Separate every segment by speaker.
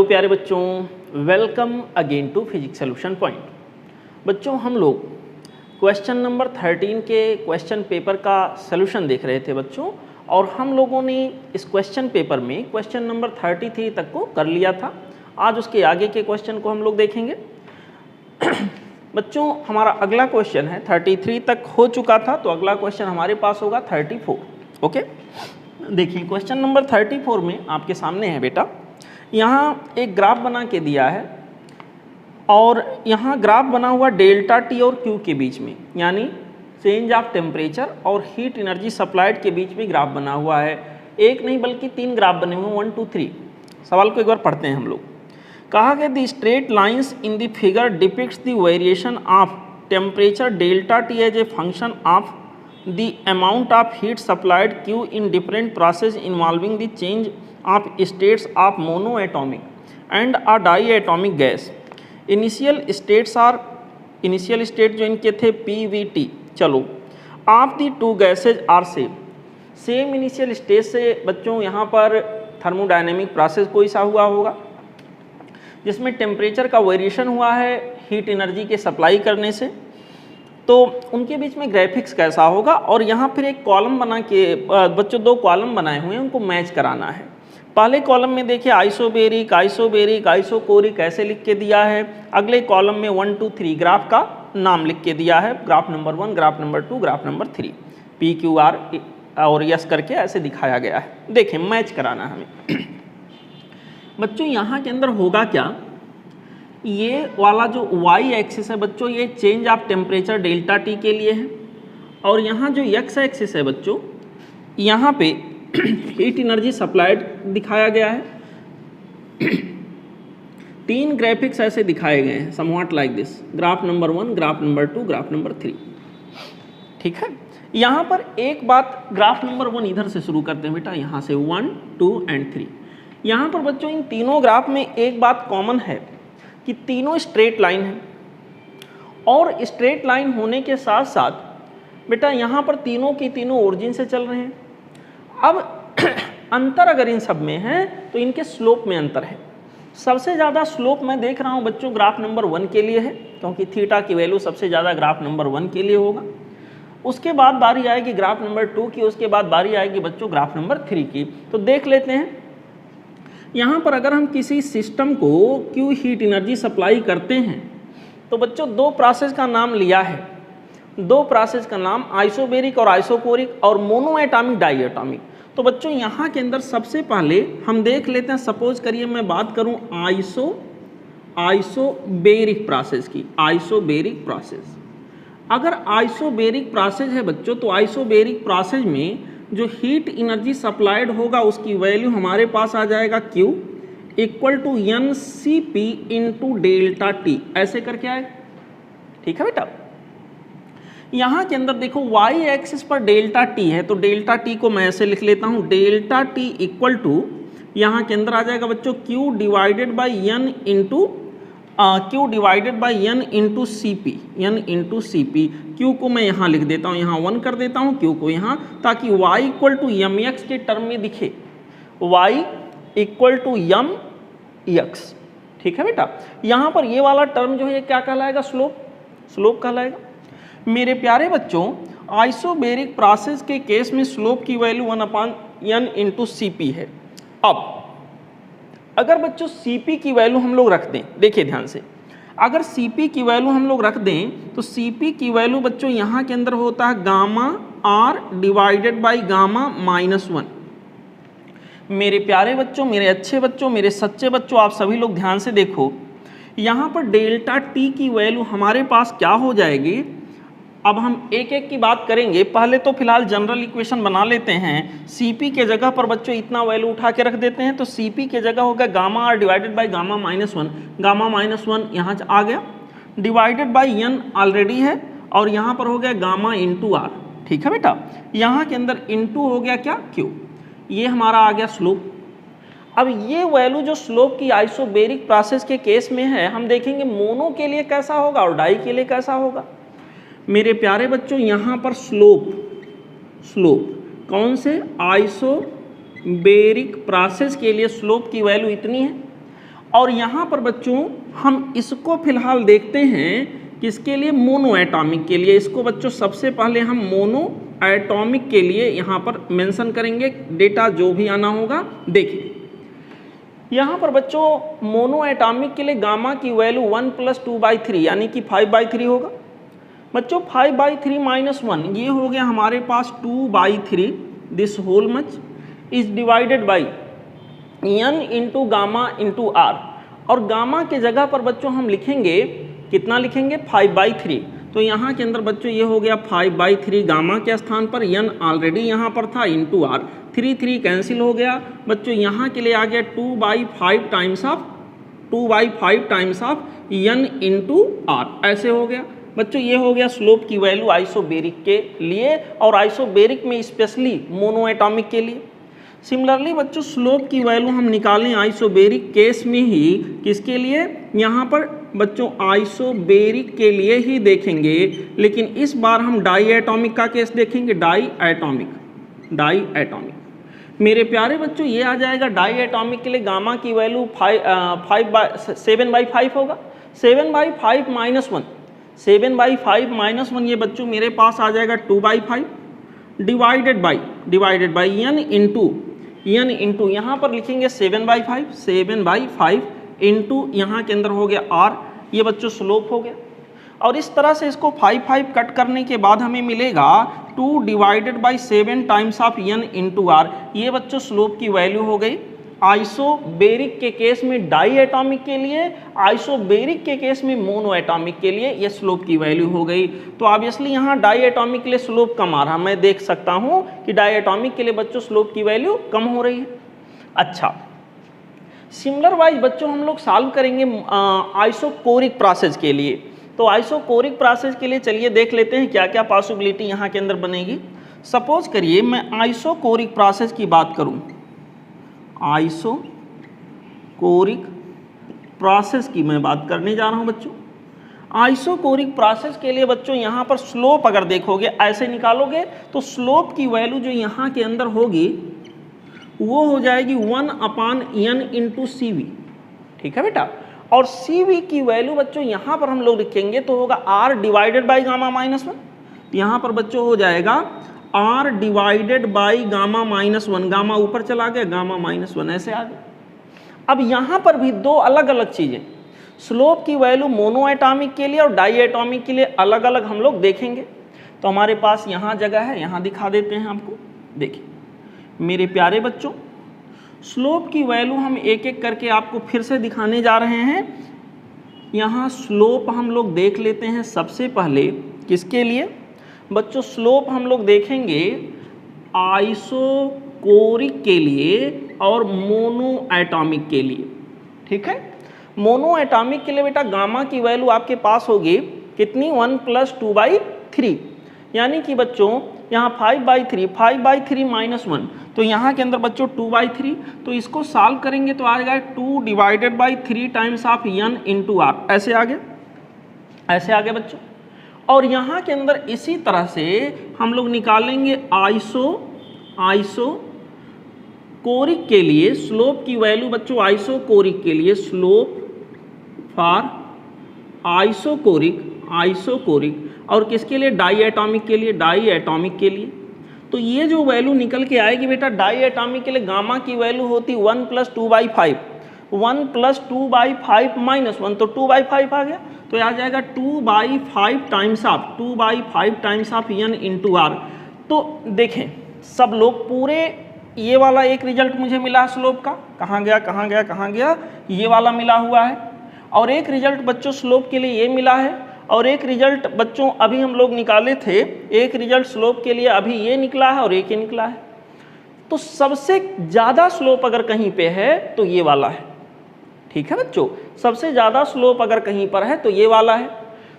Speaker 1: Hello प्यारे बच्चों, welcome again to physics solution point. बच्चों, हम लोग क्वेश्चन नंबर 13 के क्वेश्चन पेपर का सॉल्यूशन देख रहे थे बच्चों, और हम लोगों ने इस क्वेश्चन पेपर में क्वेश्चन नंबर 33 तक को कर लिया था। आज उसके आगे के क्वेश्चन को हम लोग देखेंगे। बच्चों, हमारा अगला क्वेश्चन है 33 तक हो चुका था, तो अगला क्वेश्चन हमारे पास होगा 34। ओके, देखिए क्वेश्चन नंबर 34 में आपके सामने है बेटा, यहाँ एक ग्राफ बना के दिया है और यहाँ ग्राफ बना हुआ डेल्टा टी और क्यू के बीच में, यानी चेंज ऑफ टेम्परेचर और हीट एनर्जी सप्लाइड के बीच में ग्राफ बना हुआ है। एक नहीं बल्कि 3 ग्राफ बने हुए हैं, 1 2 3। सवाल को एक बार पढ़ते हैं हम लोग। कहा गया the straight lines in the figure depicts the variation of temperature delta T as a function of the amount of heat supplied Q in different process involving the change of states of monoatomic and a diatomic gas. Initial states जो इनके थे PVT। चलो, of the two gases are same initial state से बच्चों यहाँ पर thermodynamic process कोई सा हुआ होगा जिसमें टेम्परेचर का वेरिएशन हुआ है हीट एनर्जी के सप्लाई करने से, तो उनके बीच में ग्राफिक्स कैसा होगा। और यहाँ फिर एक कॉलम बना के बच्चों 2 कॉलम बनाए हुए हैं, उनको मैच कराना है। पहले कॉलम में देखिए आइसोबेरिक आइसोबेरिक आइसोकोरिक ऐसे लिख के दिया है। अगले कॉलम में 1 2 3 ग्राफ का नाम लिख के दिया है, graph number 1, graph number 2, graph number 3, PQR और यस करके ऐसे दिखाया गया है। देखें, मैच कराना हमें। बच्चों यहाँ के अंदर होगा क्या, ये वाला जो y एक्सिस है बच्चों, ये change of temperature delta T के लिए है, और यहाँ जो x एक्सिस है बच्चों, यहाँ पे हीट एनर्जी सप्लाइड दिखाया गया है। 3 ग्राफिक्स ऐसे दिखाए गए हैं, somewhat like this, graph number 1, graph number 2, graph number 3। ठीक है, यहाँ पर एक बात, ग्राफ नंबर 1 इधर से शुरू करते हैं बेटा, यहाँ से 1 2 एंड 3। यहाँ पर बच्चों इन तीनों ग्राफ में एक बात कॉमन है कि तीनों स्ट्रेट लाइन है, और स्ट्रेट लाइन होने के साथ साथ बेटा यहाँ पर तीनों की तीनों ओरिजिन से चल रहे हैं। अब अंतर अगर इन सब में है तो इनके स्लोप में अंतर है। सबसे ज़्यादा स्लोप मैं देख रहा हूँ बच्चों ग्राफ नंबर 1 के लिए है, क्योंकि थीटा की वैल्यू सबसे ज़्यादा ग्राफ नंबर 1 के लिए होगा। उसके बाद बारी आएगी ग्राफ नंबर 2 की, उसके बाद बारी आएगी बच्चों ग्राफ नंबर 3 की। तो देख लेते हैं, यहाँ पर अगर हम किसी सिस्टम को क्यू हीट एनर्जी सप्लाई करते हैं तो बच्चों 2 प्रोसेस का नाम लिया है। 2 प्रोसेस का नाम आइसोबेरिक और आइसोकोरिक और मोनोएटॉमिक डाइएटॉमिक। तो बच्चों यहाँ के अंदर सबसे पहले हम देख लेते हैं, सपोज करिए मैं बात करूँ आइसोबेरिक प्रोसेस की। आइसोबेरिक प्रोसेस, अगर आइसोबेरिक प्रोसेस है बच्चों, तो आइसोबेरिक प्रोसेस में जो हीट एनर्जी सप्लाइड होगा उसकी वैल्यू हमारे पास आ जाएगा Q equal to NCP into delta T, ऐसे करके आएगा। ठीक है बेटा, यहाँ के अंदर देखो y एक्सिस पर डेल्टा टी है, तो डेल्टा टी को मैं ऐसे लिख लेता हूँ, डेल्टा टी इक्वल टू यहाँ के अंदर आ जाएगा बच्चों Q divided by N into Q divided by N into CP, N into CP। Q को मैं यहाँ लिख देता हूँ, यहाँ 1 कर देता हूँ Q को यहाँ, ताकि y इक्वल टू mx के टर्म में दिखे, y इक्वल टू mx। ठीक है बेटा, यहाँ पर ये वाला टर्म जो है क्या कहलाएगा, स्लोप कहलाएगा। मेरे प्यारे बच्चों, आइसोबेरिक प्रोसेस के केस में स्लोप की वैल्यू 1/n इंटू CP है। अब अगर बच्चों CP की वैल्यू हम लोग रख दें, देखिए ध्यान से, अगर CP की वैल्यू हम लोग रख दें तो CP की वैल्यू बच्चों यहाँ के अंदर होता है gamma R divided by gamma -1। मेरे प्यारे बच्चों, मेरे अच्छे बच्चों, मेरे सच्चे बच्चों, आप सभी लोग ध्यान से देखो, यहाँ पर डेल्टा टी की वैल्यू हमारे पास क्या हो जाएगी। अब हम एक एक की बात करेंगे, पहले तो फिलहाल जनरल इक्वेशन बना लेते हैं। CP के जगह पर बच्चों इतना वैल्यू उठा के रख देते हैं, तो CP के जगह होगा gamma R divided by gamma -1। Gamma -1 यहाँ आ गया, डिवाइडेड बाई N ऑलरेडी है, और यहाँ पर हो गया गामा इंटू R। ठीक है बेटा, यहाँ के अंदर इंटू हो गया क्या, Q। ये हमारा आ गया स्लोप। अब ये वैल्यू जो स्लोप की आइसोबेरिक प्रोसेस के केस में है, हम देखेंगे मोनो के लिए कैसा होगा और डाई के लिए कैसा होगा। मेरे प्यारे बच्चों, यहाँ पर स्लोप कौन से, आइसोबेरिक प्रोसेस के लिए स्लोप की वैल्यू इतनी है, और यहाँ पर बच्चों हम इसको फिलहाल देखते हैं किसके लिए, मोनो एटॉमिक के लिए। इसको बच्चों सबसे पहले हम मोनो एटॉमिक के लिए यहाँ पर मेंशन करेंगे, डेटा जो भी आना होगा। देखिए यहाँ पर बच्चों मोनो एटॉमिक के लिए गामा की वैल्यू 1 + 2/3 यानी कि 5/3 होगा। बच्चों 5/3 - 1 ये हो गया हमारे पास 2/3, this whole much is divided by n into gamma into R, और गामा के जगह पर बच्चों हम लिखेंगे कितना, लिखेंगे 5/3। तो यहाँ के अंदर बच्चों ये हो गया 5/3 गामा के स्थान पर, n ऑलरेडी यहाँ पर था, इंटू आर, 3 कैंसिल हो गया बच्चों। यहाँ के लिए आ गया 2/5 times of n into R, ऐसे हो गया बच्चों। ये हो गया स्लोप की वैल्यू आइसोबेरिक के लिए, और आइसोबेरिक में स्पेशली मोनो एटॉमिक के लिए। सिमिलरली बच्चों स्लोप की वैल्यू हम निकालें आइसोबेरिक केस में ही, किसके लिए, यहाँ पर बच्चों आइसोबेरिक के लिए ही देखेंगे, लेकिन इस बार हम डाई एटॉमिक का केस देखेंगे। डाई एटॉमिक मेरे प्यारे बच्चों ये आ जाएगा डाई एटॉमिक के लिए गामा की वैल्यू 7/5 होगा। 7/5 - 1, 7/5 - 1 ये बच्चों मेरे पास आ जाएगा 2/5 डिवाइडेड बाई n इंटू यहाँ पर लिखेंगे 7/5 इंटू यहाँ के अंदर हो गया r, ये बच्चों स्लोप हो गया। और इस तरह से इसको 5 कट करने के बाद हमें मिलेगा 2/7 times of n into r, ये बच्चों स्लोप की वैल्यू हो गई। आइसोबेरिक के केस में डाई एटॉमिक के लिए, आइसोबेरिक के केस में मोनो एटॉमिक के लिए ये स्लोप की वैल्यू हो गई। तो ऑब्वियसली यहाँ डाई एटॉमिक के लिए स्लोप कम आ रहा, मैं देख सकता हूँ कि डाई एटॉमिक के लिए बच्चों स्लोप की वैल्यू कम हो रही है। अच्छा, सिमिलर वाइज बच्चों हम लोग सॉल्व करेंगे आइसोकोरिक प्रोसेस के लिए। तो आइसोकोरिक प्रोसेस के लिए चलिए देख लेते हैं क्या क्या पॉसिबिलिटी यहाँ के अंदर बनेगी। सपोज करिए मैं आइसोकोरिक प्रोसेस की बात करूँ, आइसोकोरिक प्रोसेस की मैं बात करने जा रहा हूं बच्चों। आइसोकोरिक प्रोसेस के लिए बच्चों यहाँ पर स्लोप अगर देखोगे ऐसे निकालोगे तो स्लोप की वैल्यू जो यहाँ के अंदर होगी वो हो जाएगी 1/n इंटू CV, ठीक है बेटा। और CV की वैल्यू बच्चों यहाँ पर हम लोग लिखेंगे तो होगा r डिवाइडेड बाई गामा -1, यहाँ पर बच्चों हो जाएगा r divided by gamma -1, gamma ऊपर चला गया, गामा -1 ऐसे आ गया। अब यहाँ पर भी दो अलग अलग चीज़ें, स्लोप की वैल्यू मोनो एटॉमिक के लिए और डाई एटॉमिक के लिए अलग अलग हम लोग देखेंगे। तो हमारे पास यहाँ जगह है, यहाँ दिखा देते हैं आपको। देखिए मेरे प्यारे बच्चों, स्लोप की वैल्यू हम एक एक करके आपको फिर से दिखाने जा रहे हैं। यहाँ स्लोप हम लोग देख लेते हैं सबसे पहले, किसके लिए बच्चों, स्लोप हम लोग देखेंगे आइसोकोरिक के लिए और मोनो एटॉमिक के लिए, ठीक है। मोनो एटॉमिक के लिए बेटा गामा की वैल्यू आपके पास होगी कितनी, 1 + 2/3, यानी कि बच्चों यहाँ 5/3 - 1, तो यहाँ के अंदर बच्चों 2/3, तो इसको सॉल्व करेंगे तो आएगा 2/3 times of n into r, ऐसे आ गया बच्चों। और यहाँ के अंदर इसी तरह से हम लोग निकालेंगे आइसोकोरिक के लिए स्लोप की वैल्यू बच्चों, आइसोकोरिक के लिए स्लोप फॉर आइसोकोरिक, और किसके लिए, डाई एटॉमिक के लिए, तो ये जो वैल्यू निकल के आएगी बेटा डाई एटॉमिक के लिए, गामा की वैल्यू होती 1 + 2/5, 1 + 2/5 - 1, तो 2/5 आ गया, तो आ जाएगा 2/5 times of n into r। तो देखें सब लोग पूरे, ये वाला एक रिजल्ट मुझे मिला स्लोप का, कहाँ गया, ये वाला मिला हुआ है, और एक रिजल्ट बच्चों स्लोप के लिए ये मिला है, और एक रिजल्ट बच्चों अभी हम लोग निकाले थे, एक रिजल्ट स्लोप के लिए अभी ये निकला है और एक ये निकला है। तो सबसे ज़्यादा स्लोप अगर कहीं पे है तो ये वाला है, ठीक है बच्चों, सबसे ज़्यादा स्लोप अगर कहीं पर है तो ये वाला है।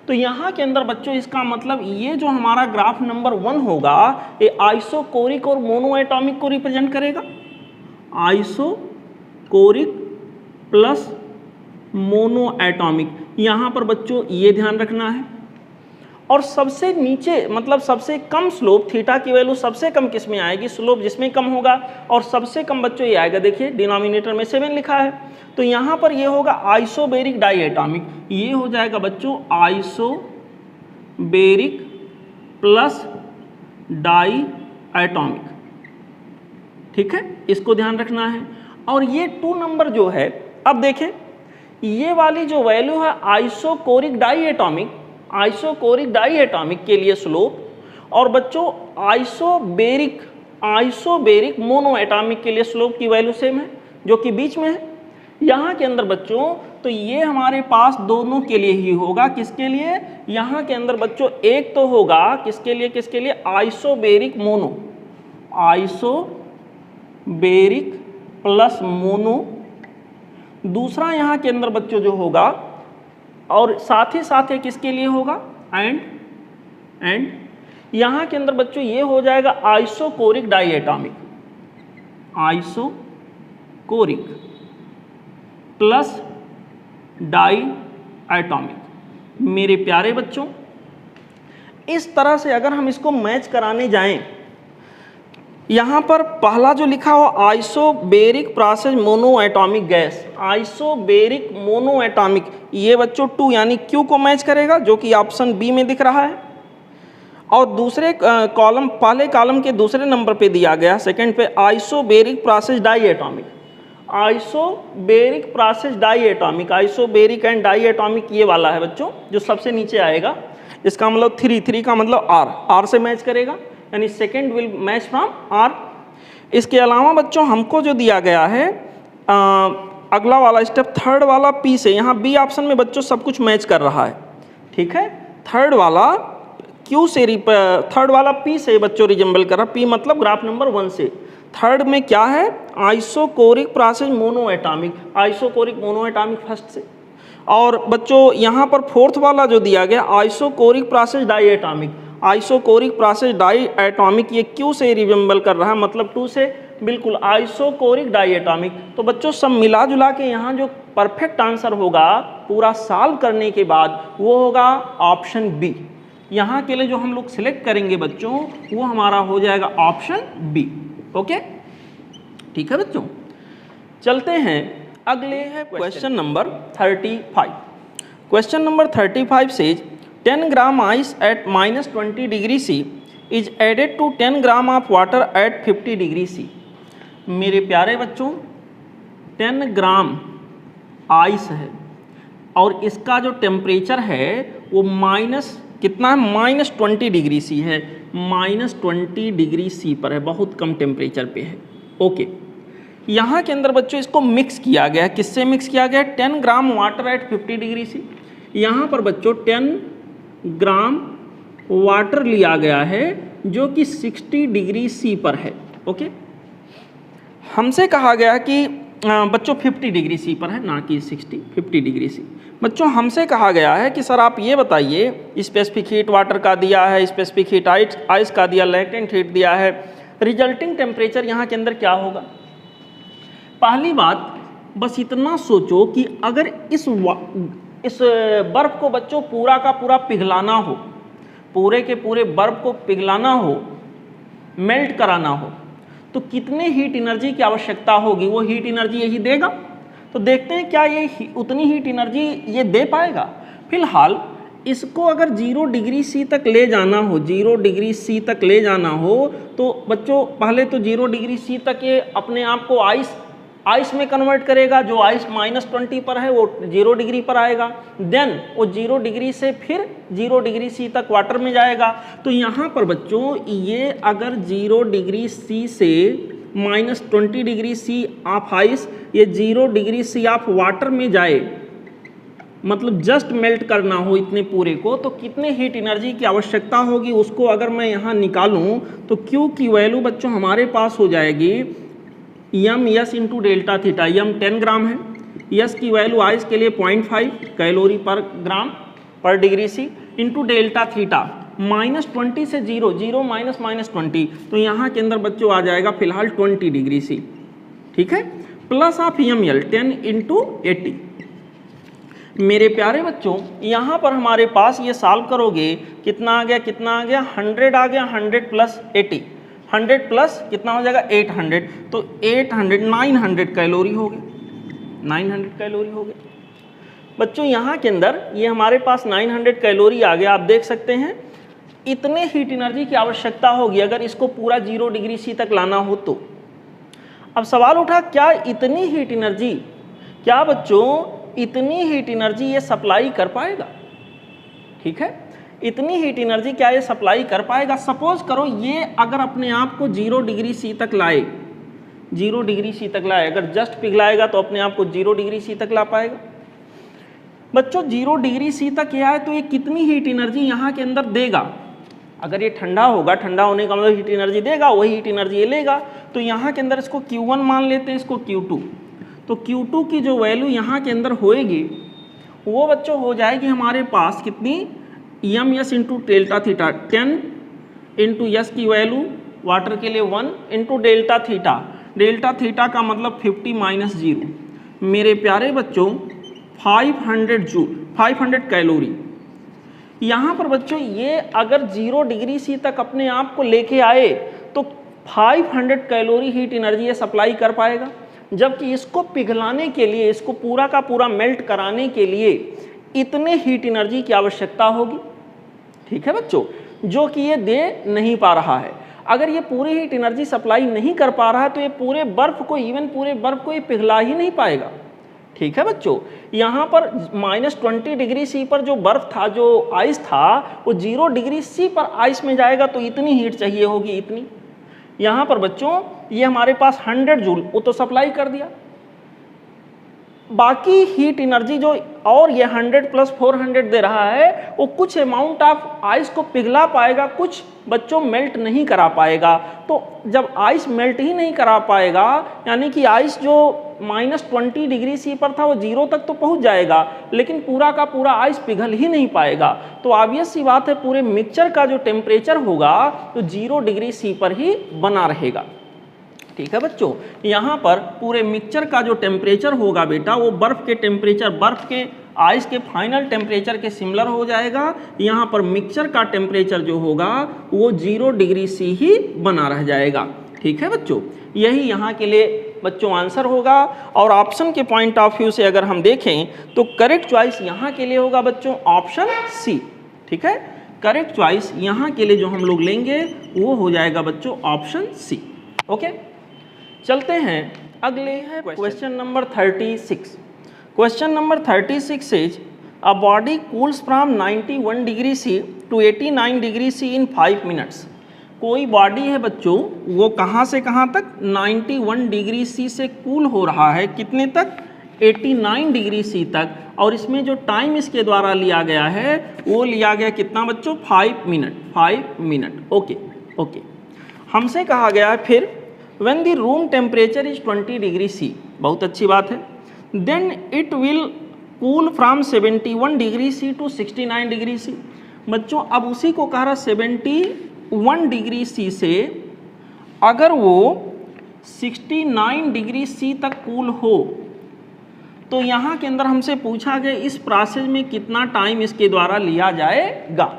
Speaker 1: तो यहाँ के अंदर बच्चों इसका मतलब ये जो हमारा ग्राफ नंबर 1 होगा ये आइसोकोरिक और मोनो एटॉमिक को रिप्रेजेंट करेगा, आइसोकोरिक प्लस मोनो एटॉमिक, यहाँ पर बच्चों ये ध्यान रखना है। और सबसे नीचे मतलब सबसे कम स्लोप, थीटा की वैल्यू सबसे कम किस में आएगी, स्लोप जिसमें कम होगा, और सबसे कम बच्चों ये आएगा, देखिए डिनोमिनेटर में 7 लिखा है, तो यहाँ पर ये होगा आइसोबेरिक डाई एटॉमिक, ये हो जाएगा बच्चों आइसोबेरिक प्लस डाई एटॉमिक, ठीक है, इसको ध्यान रखना है। और ये 2 नंबर जो है, अब देखें ये वाली जो वैल्यू है isochoric diatomic, isochoric diatomic के लिए स्लोप, और बच्चों आइसोबेरिक मोनो एटॉमिक के लिए स्लोप की वैल्यू सेम है, जो कि बीच में है यहाँ के अंदर बच्चों। तो ये हमारे पास दोनों के लिए ही होगा, किसके लिए, यहाँ के अंदर बच्चों एक तो होगा किसके लिए isobaric mono, isobaric plus mono, दूसरा यहाँ के अंदर बच्चों जो होगा, और साथ ही साथ किसके लिए होगा, एंड यहाँ के अंदर बच्चों ये हो जाएगा isochoric diatomic, isochoric plus diatomic. मेरे प्यारे बच्चों, इस तरह से अगर हम इसको मैच कराने जाएं, यहाँ पर पहला जो लिखा हो isobaric process mono atomic gas, isobaric mono atomic, ये बच्चों 2 यानी Q को मैच करेगा, जो कि ऑप्शन बी में दिख रहा है। और दूसरे कॉलम, पहले कॉलम के दूसरे नंबर पे दिया गया, सेकंड पे isobaric process diatomic, isobaric process diatomic, isobaric and diatomic ये वाला है बच्चों जो सबसे नीचे आएगा। इसका मतलब 3 का मतलब R से मैच करेगा, यानी second will match from R। इसके अलावा बच्चों हमको जो दिया गया है अगला वाला स्टेप, थर्ड वाला P से, यहाँ B ऑप्शन में बच्चों सब कुछ मैच कर रहा है, ठीक है। थर्ड वाला Q से, थर्ड वाला P से बच्चों रिजेंबल कर रहा है, P मतलब ग्राफ नंबर 1 से। थर्ड में क्या है, isochoric process mono atomic, isochoric mono atomic first से। और बच्चों यहाँ पर फोर्थ वाला जो दिया गया isochoric process diatomic, isochoric process diatomic, ये Q से रिजेंबल कर रहा है, मतलब 2 से, बिल्कुल आइसोकोरिक डाई एटॉमिक। तो बच्चों सब मिला जुला के यहाँ जो परफेक्ट आंसर होगा पूरा सॉल्व करने के बाद वो होगा ऑप्शन बी। यहाँ के लिए जो हम लोग सिलेक्ट करेंगे बच्चों वो हमारा हो जाएगा ऑप्शन बी। ओके, ठीक है बच्चों, चलते हैं अगले है question number 35। Question number 35 says 10 gram ice at -20 degree C is added to 10 gram of water at 50 degree C। मेरे प्यारे बच्चों 10 ग्राम आइस है और इसका जो टेम्परेचर है वो माइनस कितना है, -20 डिग्री C है, -20 डिग्री C पर है, बहुत कम टेम्परेचर पे है। ओके, यहाँ के अंदर बच्चों इसको मिक्स किया गया है, किससे मिक्स किया गया है, 10 gram water at 50 degree C। यहाँ पर बच्चों 10 ग्राम वाटर लिया गया है जो कि 60 डिग्री C पर है। ओके, हमसे कहा गया कि बच्चों 50 डिग्री C पर है, ना कि 50 डिग्री C। बच्चों हमसे कहा गया है कि सर आप ये बताइए, स्पेसिफिक हीट वाटर का दिया है, स्पेसिफिक हीट आइस का दिया, लैटेंट हीट दिया है, रिजल्टिंग टेम्परेचर यहाँ के अंदर क्या होगा। पहली बात बस इतना सोचो कि अगर इस बर्फ को बच्चों पूरा का पूरा पिघलाना हो, पूरे के पूरे बर्फ को पिघलाना हो, मेल्ट कराना हो, तो कितने हीट एनर्जी की आवश्यकता होगी, वो हीट एनर्जी यही देगा। तो देखते हैं क्या ये उतनी हीट एनर्जी ये दे पाएगा। फिलहाल इसको अगर 0 डिग्री C तक ले जाना हो, 0 डिग्री C तक ले जाना हो, तो बच्चों पहले तो 0 डिग्री C तक ये अपने आप को आइस में कन्वर्ट करेगा, जो आइस -20 पर है वो 0 डिग्री पर आएगा, देन वो 0 डिग्री से फिर 0 डिग्री C तक वाटर में जाएगा। तो यहाँ पर बच्चों ये अगर 0 डिग्री C से -20 डिग्री C ऑफ आइस, ये 0 डिग्री C ऑफ वाटर में जाए, मतलब जस्ट मेल्ट करना हो इतने पूरे को, तो कितने हीट एनर्जी की आवश्यकता होगी उसको अगर मैं यहाँ निकालूँ तो Q की वैल्यू बच्चों हमारे पास हो जाएगी mS into delta theta. m 10 ग्राम है, S की वैल्यू आइस के लिए 0.5 कैलोरी पर ग्राम पर degree C into delta theta, -20 से 0 -20, तो यहाँ के अंदर बच्चों आ जाएगा फिलहाल 20 डिग्री C, ठीक है, प्लस ऑफ mL 10 इंटू 80। मेरे प्यारे बच्चों यहाँ पर हमारे पास ये सॉल्व करोगे कितना आ गया, कितना आ गया, 100 आ गया, 100 प्लस 80, 100 प्लस कितना हो जाएगा 800, तो 800 900 कैलोरी हो गए, 900 कैलोरी हो गए। बच्चों यहाँ के अंदर ये हमारे पास 900 कैलोरी आ गया। आप देख सकते हैं इतने हीट एनर्जी की आवश्यकता होगी अगर इसको पूरा 0 डिग्री सी तक लाना हो तो। अब सवाल उठा क्या इतनी हीट एनर्जी, क्या बच्चों इतनी हीट एनर्जी ये सप्लाई कर पाएगा? ठीक है, इतनी हीट एनर्जी क्या ये सप्लाई कर पाएगा? सपोज करो ये अगर अपने आप को 0 डिग्री सी तक लाए, 0 डिग्री सी तक लाए, अगर जस्ट पिघलाएगा तो अपने आप को 0 डिग्री सी तक ला पाएगा। बच्चों 0 डिग्री सी तक ये आए तो ये कितनी हीट एनर्जी यहाँ के अंदर देगा? अगर ये ठंडा होगा, ठंडा होने का मतलब हीट एनर्जी देगा, वही हीट एनर्जी ये लेगा। तो यहाँ के अंदर इसको Q1 मान लेते हैं, इसको Q2। तो Q2 की जो वैल्यू यहाँ के अंदर होएगी वो बच्चों हो जाएगी हमारे पास कितनी, M S into delta theta, 10 into S की वैल्यू वाटर के लिए 1 into delta theta, delta theta का मतलब 50 माइनस 0। मेरे प्यारे बच्चों 500 जूल, 500 कैलोरी। यहाँ पर बच्चों ये अगर 0 डिग्री सी तक अपने आप को लेके आए तो 500 कैलोरी हीट एनर्जी ये सप्लाई कर पाएगा, जबकि इसको पिघलाने के लिए, इसको पूरा का पूरा मेल्ट कराने के लिए इतने हीट एनर्जी की आवश्यकता होगी। ठीक है बच्चों, जो कि ये दे नहीं पा रहा है। अगर ये पूरी हीट एनर्जी सप्लाई नहीं कर पा रहा है तो ये पूरे बर्फ को, इवन पूरे बर्फ को ये पिघला ही नहीं पाएगा। ठीक है बच्चों, यहाँ पर -20 डिग्री सी पर जो बर्फ था, जो आइस था, वो 0 डिग्री सी पर आइस में जाएगा तो इतनी हीट चाहिए होगी, इतनी। यहाँ पर बच्चों ये हमारे पास 100 जूल वो तो सप्लाई कर दिया, बाकी हीट एनर्जी जो और ये 100 प्लस 400 दे रहा है वो कुछ अमाउंट ऑफ आइस को पिघला पाएगा, कुछ बच्चों मेल्ट नहीं करा पाएगा। तो जब आइस मेल्ट ही नहीं करा पाएगा, यानी कि आइस जो -20 डिग्री सी पर था वो 0 तक तो पहुंच जाएगा, लेकिन पूरा का पूरा आइस पिघल ही नहीं पाएगा। तो ऑब्वियस सी बात है पूरे मिक्सचर का जो टेम्परेचर होगा तो 0 डिग्री सी पर ही बना रहेगा। ठीक है बच्चों, यहाँ पर पूरे मिक्सचर का जो टेम्परेचर होगा बेटा वो बर्फ के टेम्परेचर, बर्फ के आइस के फाइनल टेम्परेचर के सिमिलर हो जाएगा। यहाँ पर मिक्सचर का टेम्परेचर जो होगा वो 0 डिग्री सी ही बना रह जाएगा। ठीक है बच्चों, यही यहाँ के लिए बच्चों आंसर होगा। और ऑप्शन के पॉइंट ऑफ व्यू से अगर हम देखें तो करेक्ट चॉइस यहाँ के लिए होगा बच्चों ऑप्शन सी। ठीक है, करेक्ट चॉइस यहाँ के लिए जो हम लोग लेंगे वो हो जाएगा बच्चों ऑप्शन सी। ओके, चलते हैं अगले है question number 36। Question number 36 is a body cools from 91 degree C to 89 degree C in 5 minutes. कोई बॉडी है बच्चों वो कहाँ से कहाँ तक 91 डिग्री सी से कूल हो रहा है, कितने तक 89 डिग्री सी तक, और इसमें जो टाइम इसके द्वारा लिया गया है वो लिया गया कितना बच्चों 5 मिनट, 5 मिनट। ओके ओके, हमसे कहा गया है फिर when the room temperature is 20 degree C, बहुत अच्छी बात है, then it will cool from 71 degree C to 69 degree C. बच्चों अब उसी को कह रहा 71 डिग्री सी से अगर वो 69 डिग्री सी तक कूल हो तो यहाँ के अंदर हमसे पूछा गया इस प्रोसेस में कितना टाइम इसके द्वारा लिया जाएगा।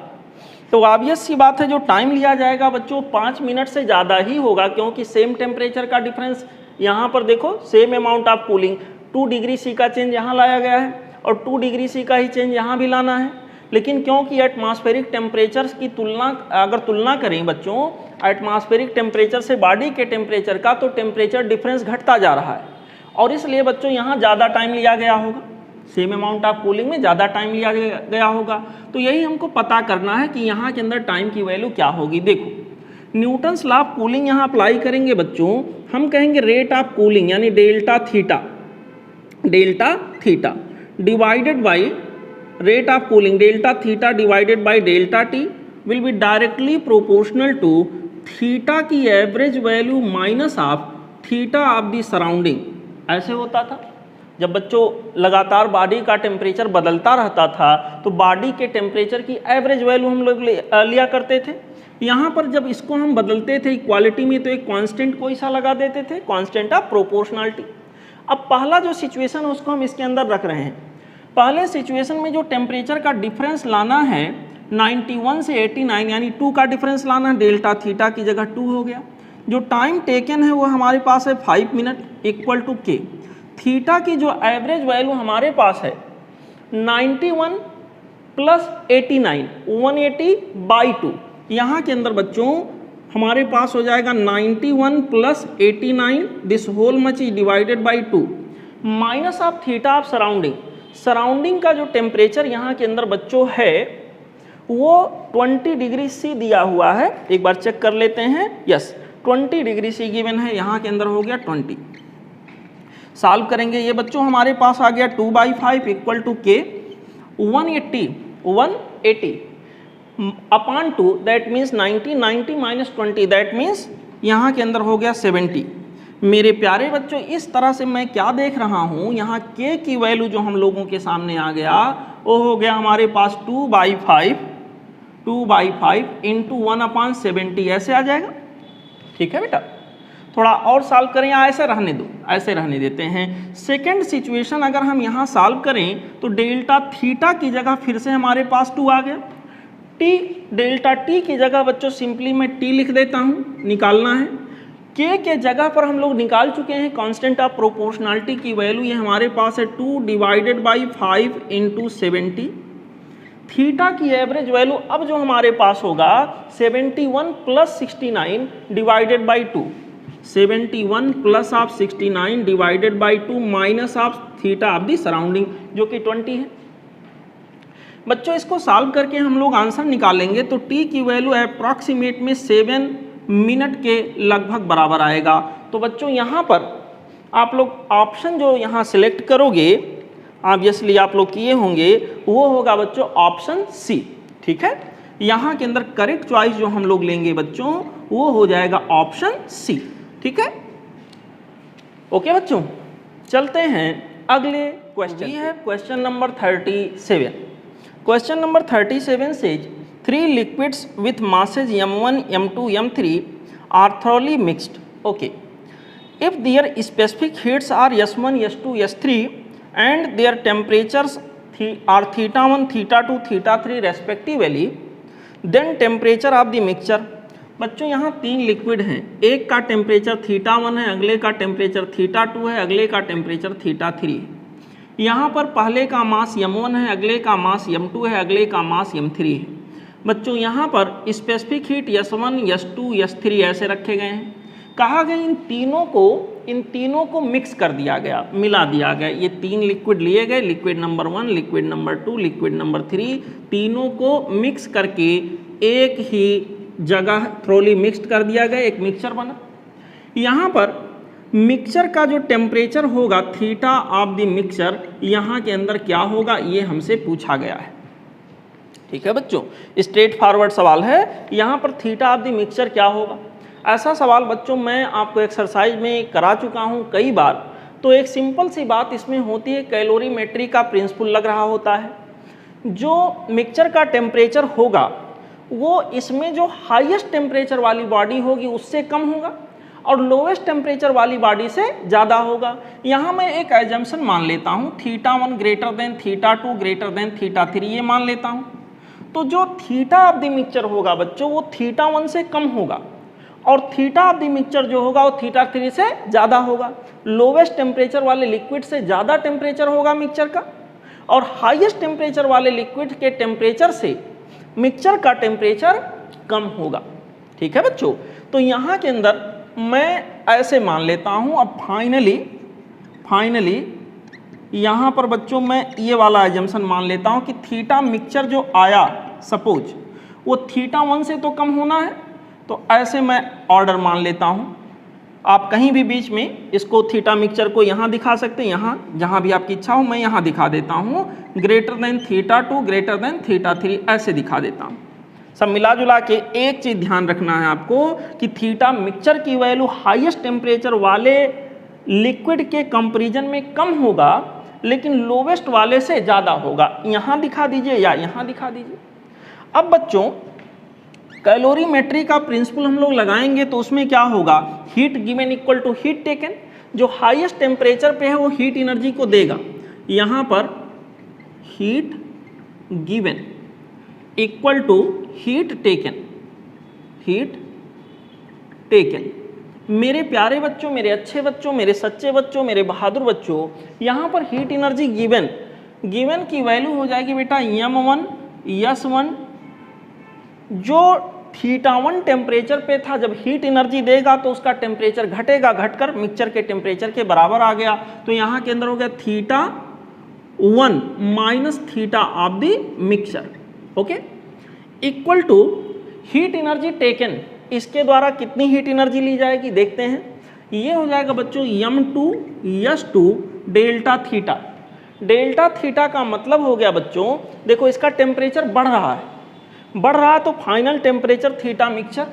Speaker 1: तो ऑब्वियस सी बात है जो टाइम लिया जाएगा बच्चों 5 मिनट से ज़्यादा ही होगा, क्योंकि सेम टेम्परेचर का डिफरेंस यहाँ पर देखो, same amount of cooling, 2 degree C का चेंज यहाँ लाया गया है और 2 डिग्री सी का ही चेंज यहाँ भी लाना है। लेकिन क्योंकि एटमॉस्फेरिक टेम्परेचर की तुलना करें बच्चों एटमॉस्फेरिक टेम्परेचर से बॉडी के टेम्परेचर का, तो टेम्परेचर डिफरेंस घटता जा रहा है और इसलिए बच्चों यहाँ ज़्यादा टाइम लिया गया होगा, सेम अमाउंट ऑफ कूलिंग में ज़्यादा टाइम लिया गया होगा। तो यही हमको पता करना है कि यहाँ के अंदर टाइम की वैल्यू क्या होगी। देखो न्यूटन्स लॉ ऑफ कूलिंग यहाँ अप्लाई करेंगे बच्चों, हम कहेंगे रेट ऑफ कूलिंग यानी delta theta divided by rate of cooling, delta theta divided by delta T will be directly proportional to theta की average value minus of theta of the surrounding. ऐसे होता था जब बच्चों लगातार बॉडी का temperature बदलता रहता था तो बॉडी के टेम्परेचर की एवरेज वैल्यू हम लोग लिया करते थे। यहाँ पर जब इसको हम बदलते थे इक्वालिटी में तो एक कांस्टेंट कोई सा लगा देते थे, कांस्टेंट ऑफ प्रोपोर्शनलिटी। अब पहला जो सिचुएशन है उसको हम इसके अंदर रख रहे हैं। पहले सिचुएशन में जो टेम्परेचर का डिफरेंस लाना है 91 से 89 यानी 2 का डिफरेंस लाना है, डेल्टा थीटा की जगह 2 हो गया। जो टाइम टेकन है वो हमारे पास है 5 मिनट इक्वल टू के। थीटा की जो एवरेज वैल्यू हमारे पास है 91 प्लस 89 180/2। यहाँ के अंदर बच्चों हमारे पास हो जाएगा 91 plus 89 this whole much is divided by 2 minus of theta of surrounding का जो टेम्परेचर यहाँ के अंदर बच्चों है वो 20 डिग्री सी दिया हुआ है। एक बार चेक कर लेते हैं। यस 20 डिग्री सी गिवन है, यहाँ के अंदर हो गया 20। सॉल्व करेंगे ये बच्चों हमारे पास आ गया 2/5 इक्वल टू के 180 upon 2 that means 90 minus 20 that means यहाँ के अंदर हो गया 70। मेरे प्यारे बच्चों इस तरह से मैं क्या देख रहा हूँ, यहाँ के की वैल्यू जो हम लोगों के सामने आ गया वो हो गया हमारे पास 2/5 इंटू 1/70 ऐसे आ जाएगा। ठीक है बेटा, थोड़ा और सॉल्व करें या ऐसे रहने दो, ऐसे रहने देते हैं। सेकेंड सिचुएशन अगर हम यहाँ सॉल्व करें तो डेल्टा थीटा की जगह फिर से हमारे पास 2 आ गया। टी डेल्टा टी की जगह बच्चों सिंपली मैं टी लिख देता हूँ, निकालना है। के जगह पर हम लोग निकाल चुके हैं कांस्टेंट ऑफ प्रोपोर्शनलिटी की वैल्यू, ये हमारे पास है 2/5 इंटू 70। थीटा की एवरेज वैल्यू अब जो हमारे पास होगा 71 plus 69 divided by 2, 71 plus of 69 divided by 2 minus of theta of the surrounding जो कि 20 है। बच्चों इसको सॉल्व करके हम लोग आंसर निकालेंगे तो टी की वैल्यू अप्रॉक्सीमेट में 7 मिनट के लगभग बराबर आएगा। तो बच्चों यहाँ पर आप लोग ऑप्शन जो यहाँ सिलेक्ट करोगे ऑब्वियसली आप लोग किए होंगे वो होगा बच्चों ऑप्शन सी। ठीक है, यहाँ के अंदर करेक्ट चॉइस जो हम लोग लेंगे बच्चों वो हो जाएगा ऑप्शन सी। ठीक है, ओके बच्चों, चलते हैं अगले क्वेश्चन। ये है question number 37। Question number 37 says 3 liquids with masses m1, m2, m3 are thoroughly mixed. Okay. If their specific heats are s1, s2, s3 and their temperatures are θ1, θ2, θ3 respectively, then temperature of the mixture. बच्चों यहाँ 3 liquid हैं, एक का temperature θ1 है, अगले का temperature θ2 है, अगले का टेम्परेचर θ3 है। यहाँ पर पहले का मास m1 है, अगले का मास m2 है, अगले का मास m3 है। बच्चों यहाँ पर specific heat S1, S2, S3 ऐसे रखे गए हैं। कहा गया इन तीनों को मिक्स कर दिया गया, मिला दिया गया। ये 3 लिक्विड लिए गए, liquid number 1, liquid number 2, liquid number 3, तीनों को मिक्स करके एक ही जगह थ्रोली मिक्सड कर दिया गया, एक मिक्सचर बना। यहाँ पर मिक्सचर का जो टेम्परेचर होगा थीटा ऑफ द मिक्सचर, यहाँ के अंदर क्या होगा ये हमसे पूछा गया है। ठीक है बच्चों, स्ट्रेट फॉरवर्ड सवाल है। यहाँ पर थीटा ऑफ द मिक्सचर क्या होगा, ऐसा सवाल बच्चों मैं आपको एक्सरसाइज में करा चुका हूँ कई बार। तो एक सिंपल सी बात इसमें होती है, कैलोरीमेट्री का प्रिंसिपल लग रहा होता है। जो मिक्सचर का टेम्परेचर होगा वो इसमें जो हाईएस्ट टेम्परेचर वाली बॉडी होगी उससे कम होगा और लोवेस्ट टेम्परेचर वाली बॉडी से ज़्यादा होगा। यहाँ मैं एक एजम्पशन मान लेता हूँ θ1 ग्रेटर देन θ2 ग्रेटर देन θ3, ये मान लेता हूँ। तो जो थीटा ऑफ द मिक्सचर होगा बच्चों वो θ1 से कम होगा और थीटा ऑफ द मिक्सचर जो होगा वो θ3 से ज़्यादा होगा। लोवेस्ट टेम्परेचर वाले लिक्विड से ज़्यादा टेम्परेचर होगा मिक्सचर का और हाईएस्ट टेम्परेचर वाले लिक्विड के टेम्परेचर से मिक्सचर का टेम्परेचर कम होगा। ठीक है बच्चों, तो यहाँ के अंदर मैं ऐसे मान लेता हूँ। अब फाइनली यहाँ पर बच्चों मैं ये वाला एजम्पशन मान लेता हूँ कि थीटा मिक्सचर जो आया सपोज वो θ1 से तो कम होना है, तो ऐसे मैं ऑर्डर मान लेता हूँ। आप कहीं भी बीच में इसको थीटा मिक्सचर को यहाँ दिखा सकते हैं, यहाँ जहाँ भी आपकी इच्छा हो मैं यहाँ दिखा देता हूँ ग्रेटर देन θ2 ग्रेटर देन θ3 ऐसे दिखा देता हूँ। सब मिला जुला के एक चीज़ ध्यान रखना है आपको कि थीटा मिक्सचर की वैल्यू हाईएस्ट टेम्परेचर वाले लिक्विड के कंपेरिजन में कम होगा लेकिन लोवेस्ट वाले से ज़्यादा होगा। यहाँ दिखा दीजिए या यहाँ दिखा दीजिए। अब बच्चों कैलोरीमेट्री का प्रिंसिपल हम लोग लगाएंगे तो उसमें क्या होगा, heat given equal to heat taken. जो हाईएस्ट टेम्परेचर पे है वो हीट एनर्जी को देगा। यहाँ पर heat given equal to heat taken, heat taken. मेरे प्यारे बच्चों, मेरे अच्छे बच्चों, मेरे सच्चे बच्चों, मेरे बहादुर बच्चों, यहाँ पर हीट एनर्जी गिवन, गिवन की वैल्यू हो जाएगी बेटा m1 S1, जो θ1 टेम्परेचर पे था। जब हीट एनर्जी देगा तो उसका टेम्परेचर घटेगा, घटकर मिक्सचर के टेम्परेचर के बराबर आ गया। तो यहाँ के अंदर हो गया θ1 minus theta of the mixture, okay, equal to heat energy taken. इसके द्वारा कितनी हीट एनर्जी ली जाएगी देखते हैं। ये हो जाएगा बच्चों m2 S2 delta theta. Delta theta का मतलब हो गया बच्चों, देखो इसका टेम्परेचर बढ़ रहा है, बढ़ रहा है तो final temperature theta mixture,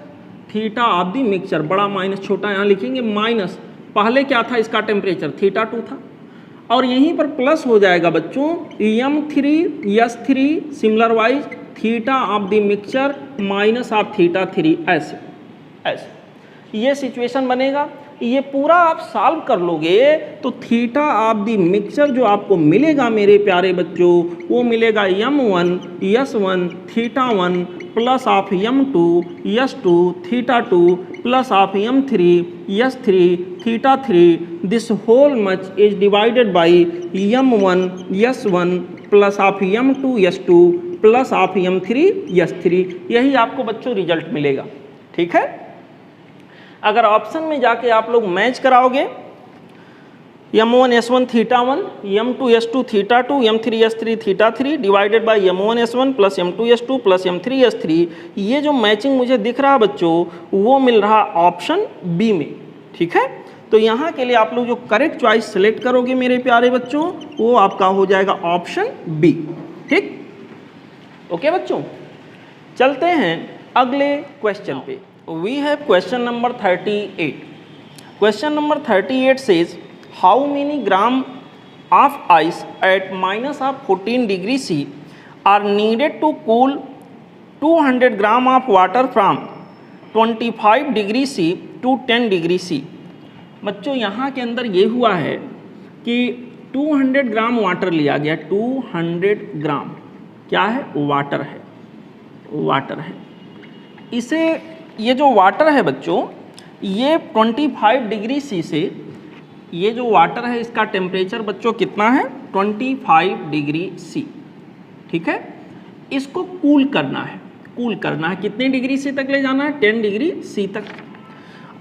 Speaker 1: theta of the mixture, बड़ा माइनस छोटा यहाँ लिखेंगे माइनस, पहले क्या था इसका टेम्परेचर θ2 था, और यहीं पर प्लस हो जाएगा बच्चों m3 S3 similar wise theta of the mixture minus of θ3, ऐसे ऐसे ये सिचुएशन बनेगा। ये पूरा आप सॉल्व कर लोगे तो थीटा ऑफ द मिक्सचर जो आपको मिलेगा मेरे प्यारे बच्चों, वो मिलेगा m1 S1 θ1 plus of m2 S2 θ2 plus of m3 S3 θ3। This whole much is divided by m1 S1 plus of m2 S2 plus of m3 S3। यही आपको बच्चों रिजल्ट मिलेगा, ठीक है। अगर ऑप्शन में जाके आप लोग मैच कराओगे m1 S1 θ1 m2 S2 θ2 m3 S3 θ3 divided by m1 S1 plus m2 S2 plus m3 S3, ये जो मैचिंग मुझे दिख रहा बच्चों वो मिल रहा ऑप्शन बी में, ठीक है। तो यहाँ के लिए आप लोग जो करेक्ट चॉइस सेलेक्ट करोगे मेरे प्यारे बच्चों, वो आपका हो जाएगा ऑप्शन बी, ठीक, ओके बच्चों। चलते हैं अगले क्वेश्चन पे। We have question number 38. Question number 38 says, how many gram of ice at minus of 14 degree C are needed to cool 200 gram of water from 25 degree C to 10 degree C? बच्चों यहाँ के अंदर ये हुआ है कि 200 gram water लिया गया, 200 ग्राम क्या है, वाटर है, वाटर है। इसे ये जो वाटर है बच्चों, ये 25 डिग्री सी से, ये जो वाटर है इसका टेम्परेचर बच्चों कितना है, 25 डिग्री सी, ठीक है। इसको कूल करना है, कूल करना है, कितने डिग्री सी तक ले जाना है, 10 डिग्री सी तक।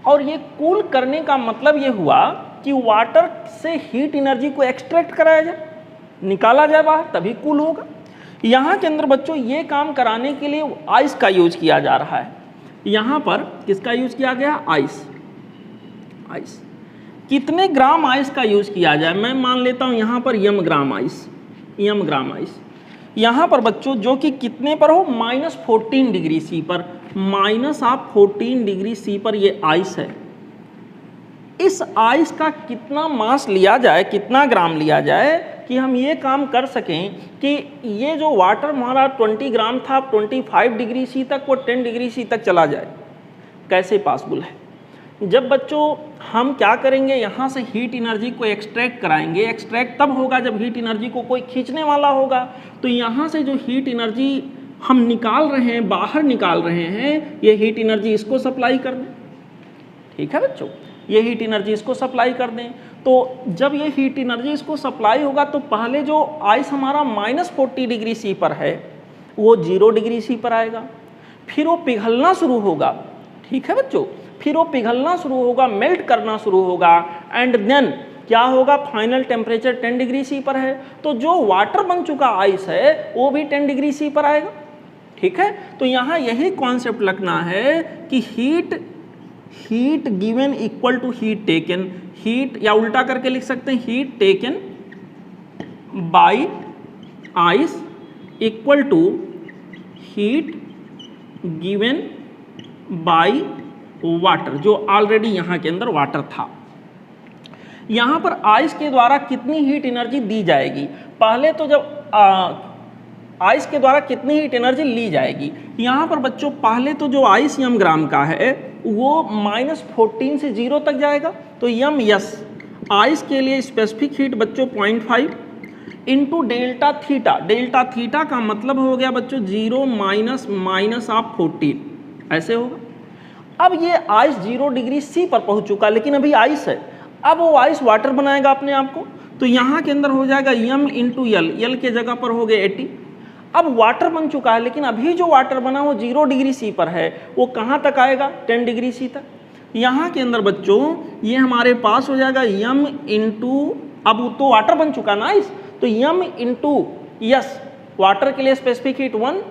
Speaker 1: और ये कूल करने का मतलब ये हुआ कि वाटर से हीट एनर्जी को एक्सट्रैक्ट कराया जाए, निकाला जाए बाहर, तभी कूल होगा। यहाँ के अंदर बच्चों ये काम कराने के लिए आइस का यूज किया जा रहा है। यहाँ पर किसका यूज किया गया, आइस, आइस। कितने ग्राम आइस का यूज किया जाए, मैं मान लेता हूँ यहाँ पर m gram ice, m gram ice. यहाँ पर बच्चों जो कि कितने पर हो, -14 डिग्री सी पर, माइनस ऑफ 14 डिग्री सी पर ये आइस है। इस आइस का कितना मास लिया जाए, कितना ग्राम लिया जाए कि हम ये काम कर सकें कि ये जो वाटर हमारा 20 ग्राम था 25 डिग्री सी तक, वो 10 डिग्री सी तक चला जाए। कैसे पॉसिबल है? जब बच्चों हम क्या करेंगे, यहाँ से हीट एनर्जी को एक्सट्रैक्ट कराएंगे। एक्सट्रैक्ट तब होगा जब हीट एनर्जी को कोई खींचने वाला होगा। तो यहाँ से जो हीट एनर्जी हम निकाल रहे हैं, बाहर निकाल रहे हैं, ये हीट एनर्जी इसको सप्लाई कर दें, ठीक है बच्चों, ये हीट एनर्जी इसको सप्लाई कर दें। तो जब ये हीट एनर्जी इसको सप्लाई होगा तो पहले जो आइस हमारा -40 डिग्री सी पर है वो 0 डिग्री सी पर आएगा, फिर वो पिघलना शुरू होगा, ठीक है बच्चों, फिर वो पिघलना शुरू होगा, मेल्ट करना शुरू होगा, एंड देन क्या होगा, फाइनल टेम्परेचर 10 डिग्री सी पर है। तो जो वाटर बन चुका आइस है वो भी 10 डिग्री सी पर आएगा, ठीक है। तो यहाँ यही कॉन्सेप्ट लगना है कि heat given equal to heat taken, heat या उल्टा करके लिख सकते हैं heat taken by ice equal to heat given by water, जो ऑलरेडी यहाँ के अंदर वाटर था। यहाँ पर आइस के द्वारा कितनी हीट एनर्जी दी जाएगी, पहले तो जब आइस के द्वारा कितनी हीट एनर्जी ली जाएगी, यहाँ पर बच्चों पहले तो जो आइस m ग्राम का है वो -14 से 0 तक जाएगा। तो m यस आइस के लिए स्पेसिफिक हीट बच्चों 0.5 into delta theta. Delta theta का मतलब हो गया बच्चों 0 माइनस माइनस ऑफ 14, ऐसे होगा। अब ये आइस 0 डिग्री सी पर पहुंच चुका, लेकिन अभी आइस है। अब वो आइस वाटर बनाएगा अपने आप को, तो यहाँ के अंदर हो जाएगा m इंटू एल के जगह पर हो गया 80। अब वाटर बन चुका है, लेकिन अभी जो वाटर बना वो 0 डिग्री सी पर है, वो कहाँ तक आएगा 10 डिग्री सी तक। यहाँ के अंदर बच्चों ये हमारे पास हो जाएगा m इंटू, अब तो वाटर बन चुका ना आइस, तो m इंटू यस वाटर के लिए स्पेसिफिक हीट 1,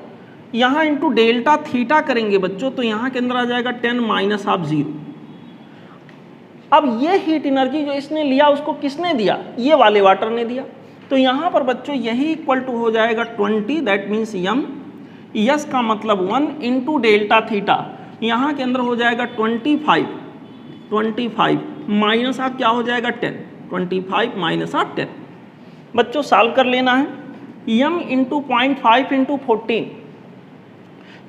Speaker 1: यहाँ इंटू डेल्टा थीटा करेंगे बच्चों, तो यहाँ के अंदर आ जाएगा 10 माइनस ऑफ 0। अब ये हीट एनर्जी जो इसने लिया उसको किसने दिया, ये वाले वाटर ने दिया। तो यहाँ पर बच्चों यही इक्वल टू हो जाएगा 20, दैट मीन्स m, यस का मतलब 1 इंटू डेल्टा थीटा, यहाँ के अंदर हो जाएगा 25 माइनस आप क्या हो जाएगा 10, 25 माइनस आप 10। बच्चों सॉल्व कर लेना है, m इंटू 0.5 इंटू 14,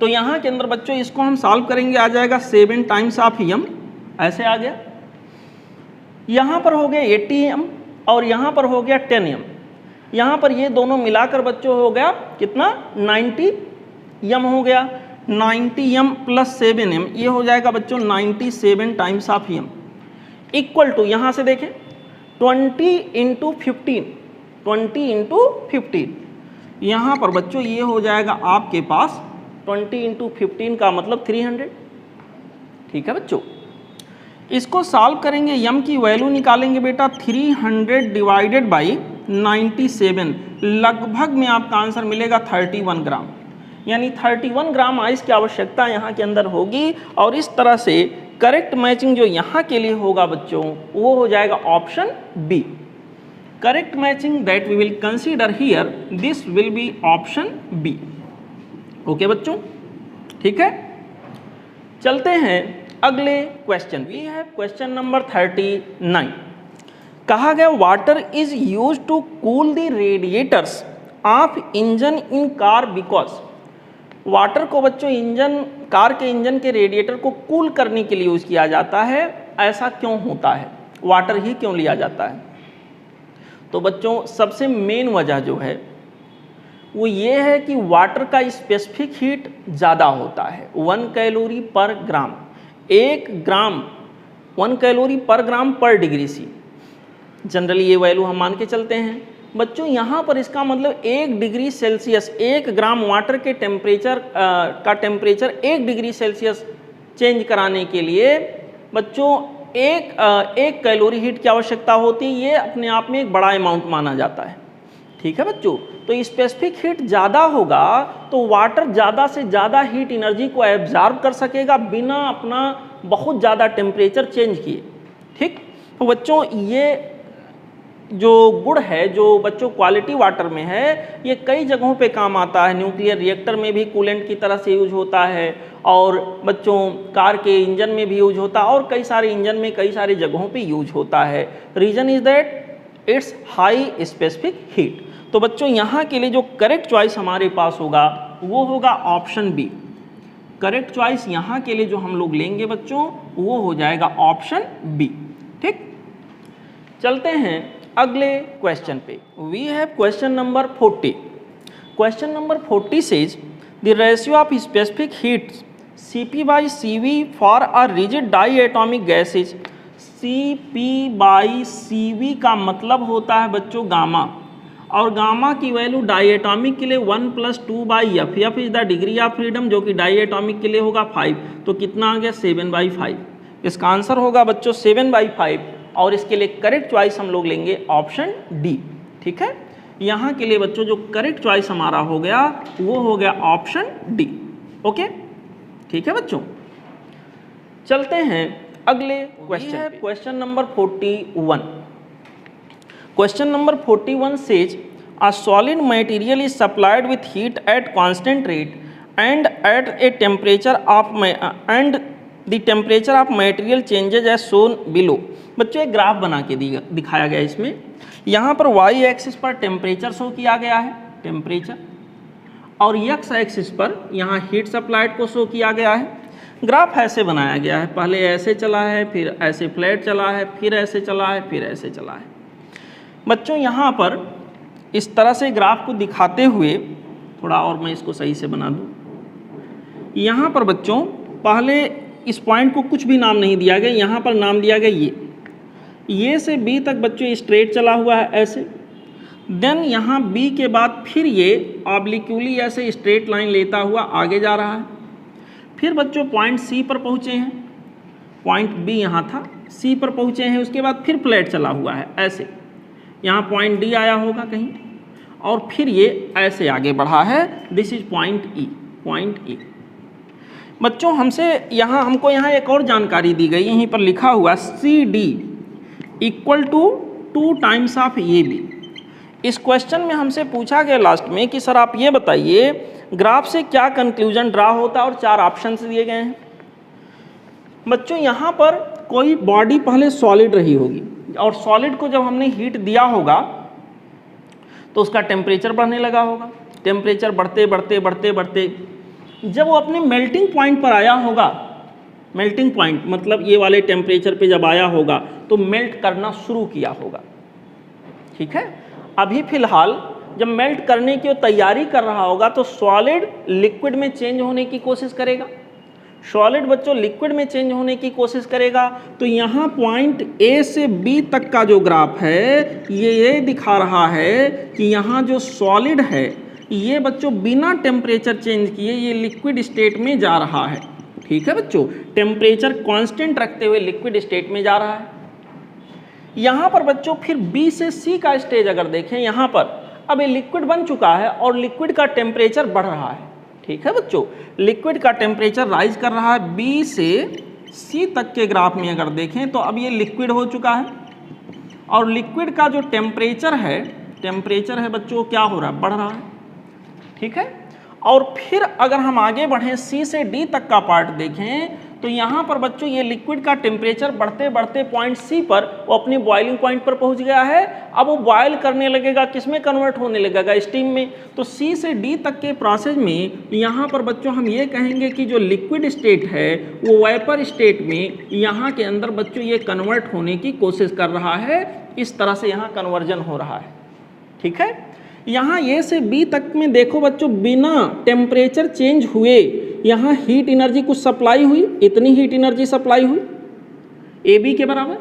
Speaker 1: तो यहाँ के अंदर बच्चों इसको हम सॉल्व करेंगे, आ जाएगा 7 टाइम्स ऑफ m, ऐसे आ गया। यहाँ पर हो गया 80m और यहाँ पर हो गया 10m, यहाँ पर ये दोनों मिलाकर बच्चों हो गया कितना 90m हो गया। 90m प्लस 7m ये हो जाएगा बच्चों 97 times of m, equal to यहाँ से देखें 20 इंटू 15, 20 इंटू 15, यहाँ पर बच्चों ये हो जाएगा आपके पास 20 इंटू 15 का मतलब 300। ठीक है बच्चों, इसको सॉल्व करेंगे, m की वैल्यू निकालेंगे बेटा 300 डिवाइडेड बाई 97, लगभग में आपका आंसर मिलेगा 31 ग्राम, यानी 31 ग्राम आइस की आवश्यकता यहाँ के अंदर होगी। और इस तरह से करेक्ट मैचिंग जो यहाँ के लिए होगा बच्चों वो हो जाएगा option B. Correct matching that we will consider here, this will be option B. Okay बच्चों, ठीक है, चलते हैं अगले question. We have question number 39। कहा गया water is used to cool the radiators of engine in car because, water को बच्चों इंजन, कार के इंजन के रेडिएटर को कूल करने के लिए यूज किया जाता है, ऐसा क्यों होता है, वाटर ही क्यों लिया जाता है। तो बच्चों सबसे मेन वजह जो है वो ये है कि वाटर का स्पेसिफिक हीट ज़्यादा होता है, 1 कैलोरी पर ग्राम, 1 ग्राम 1 कैलोरी पर ग्राम पर डिग्री सी, जनरली ये वैल्यू हम मान के चलते हैं बच्चों। यहाँ पर इसका मतलब 1 डिग्री सेल्सियस, 1 ग्राम वाटर के टेम्परेचर का टेम्परेचर 1 डिग्री सेल्सियस चेंज कराने के लिए बच्चों एक कैलोरी हीट की आवश्यकता होती है, ये अपने आप में एक बड़ा अमाउंट माना जाता है। ठीक है बच्चों, तो स्पेसिफिक हीट ज़्यादा होगा तो वाटर ज़्यादा से ज़्यादा हीट एनर्जी को एब्जॉर्ब कर सकेगा बिना अपना बहुत ज़्यादा टेम्परेचर चेंज किए। ठीक, तो बच्चों ये जो गुण है जो बच्चों क्वालिटी वाटर में है, ये कई जगहों पे काम आता है। न्यूक्लियर रिएक्टर में भी कूलेंट की तरह से यूज होता है, और बच्चों कार के इंजन में भी यूज होता है, और कई सारे इंजन में कई सारी जगहों पे यूज होता है। Reason is that it's high specific heat. तो बच्चों यहाँ के लिए जो करेक्ट चॉइस हमारे पास होगा वो होगा ऑप्शन बी। करेक्ट चॉइस यहाँ के लिए जो हम लोग लेंगे बच्चों वो हो जाएगा ऑप्शन बी। ठीक, चलते हैं अगले क्वेश्चन पे। We have question number 40। Question number 40 says the ratio of specific heat Cp by Cv for a rigid diatomic gas is. Cp by Cv का मतलब होता है बच्चों गामा, और गामा की वैल्यू डाई एटॉमिक के लिए 1 + 2 by F. F is the degree of freedom, जो कि डाई एटॉमिक के लिए होगा 5। तो कितना आ गया 7/5। इसका आंसर होगा बच्चों 7/5, और इसके लिए करेक्ट चॉइस हम लोग लेंगे ऑप्शन डी। ठीक है, यहाँ के लिए बच्चों जो करेक्ट चॉइस हमारा हो गया वो हो गया ऑप्शन डी। ओके, ठीक है बच्चों, चलते हैं अगले question. Question number 41। Question number 41 says a solid material is supplied with heat at constant rate and at a temperature of and the temperature of material changes as shown below। बच्चों एक graph बना के दिखाया गया है इसमें। यहाँ पर y एक्सिस पर टेम्परेचर शो किया गया है, टेम्परेचर, और x एक्सिस पर यहाँ हीट सप्लाइड को शो किया गया है। ग्राफ ऐसे बनाया गया है, पहले ऐसे चला है, फिर ऐसे फ्लैट चला है, फिर ऐसे चला है, फिर ऐसे चला है। बच्चों यहाँ पर इस तरह से ग्राफ को दिखाते हुए, थोड़ा और मैं इसको सही से बना दूं, यहाँ पर बच्चों पहले इस पॉइंट को कुछ भी नाम नहीं दिया गया, यहाँ पर नाम दिया गया ये से बी तक बच्चों स्ट्रेट चला हुआ है ऐसे, देन यहाँ बी के बाद फिर ये ऑब्लिक्यूली ऐसे स्ट्रेट लाइन लेता हुआ आगे जा रहा है, फिर बच्चों पॉइंट सी पर पहुँचे हैं, पॉइंट बी यहाँ था, सी पर पहुँचे हैं, उसके बाद फिर फ्लैट चला हुआ है ऐसे, यहाँ पॉइंट डी आया होगा कहीं, और फिर ये ऐसे आगे बढ़ा है, this is point E, point ई। बच्चों हमको यहाँ एक और जानकारी दी गई, यहीं पर लिखा हुआ C D equal to 2 times of A B. इस क्वेश्चन में हमसे पूछा गया लास्ट में कि सर आप ये बताइए ग्राफ से क्या कंक्लूजन ड्रा होता है, और 4 ऑप्शंस दिए गए हैं। बच्चों यहाँ पर कोई बॉडी पहले सॉलिड रही होगी, और सॉलिड को जब हमने हीट दिया होगा तो उसका टेम्परेचर बढ़ने लगा होगा, टेम्परेचर बढ़ते बढ़ते बढ़ते बढ़ते जब वो अपने मेल्टिंग पॉइंट पर आया होगा, मेल्टिंग पॉइंट मतलब ये वाले टेम्परेचर पे जब आया होगा तो मेल्ट करना शुरू किया होगा। ठीक है, अभी फिलहाल जब मेल्ट करने की तैयारी कर रहा होगा तो सॉलिड लिक्विड में चेंज होने की कोशिश करेगा, सॉलिड बच्चों लिक्विड में चेंज होने की कोशिश करेगा। तो यहाँ पॉइंट ए से बी तक का जो ग्राफ है ये दिखा रहा है कि यहाँ जो सॉलिड है ये बच्चों बिना टेम्परेचर चेंज किए ये लिक्विड स्टेट में जा रहा है। ठीक है बच्चों, टेम्परेचर कांस्टेंट रखते हुए लिक्विड स्टेट में जा रहा है। यहाँ पर बच्चों फिर बी से सी का स्टेज अगर देखें, यहाँ पर अब ये लिक्विड बन चुका है और लिक्विड का टेम्परेचर बढ़ रहा है। ठीक है बच्चों, लिक्विड का टेम्परेचर राइज कर रहा है। बी से सी तक के ग्राफ में अगर देखें तो अब ये लिक्विड हो चुका है, और लिक्विड का जो टेम्परेचर है बच्चों क्या हो रहा है, बढ़ रहा है। ठीक है, और फिर अगर हम आगे बढ़ें सी से डी तक का पार्ट देखें तो यहाँ पर बच्चों ये लिक्विड का टेम्परेचर बढ़ते बढ़ते पॉइंट सी पर वो अपने बॉइलिंग पॉइंट पर पहुँच गया है। अब वो बॉयल करने लगेगा, किसमें कन्वर्ट होने लगेगा, स्टीम में। तो सी से डी तक के प्रोसेस में यहाँ पर बच्चों हम ये कहेंगे कि जो लिक्विड स्टेट है वो वेपर स्टेट में यहाँ के अंदर बच्चों ये कन्वर्ट होने की कोशिश कर रहा है। इस तरह से यहाँ कन्वर्जन हो रहा है। ठीक है, यहाँ ए से बी तक में देखो बच्चों बिना टेम्परेचर चेंज हुए यहाँ हीट एनर्जी कुछ सप्लाई हुई, इतनी हीट एनर्जी सप्लाई हुई ए बी के बराबर।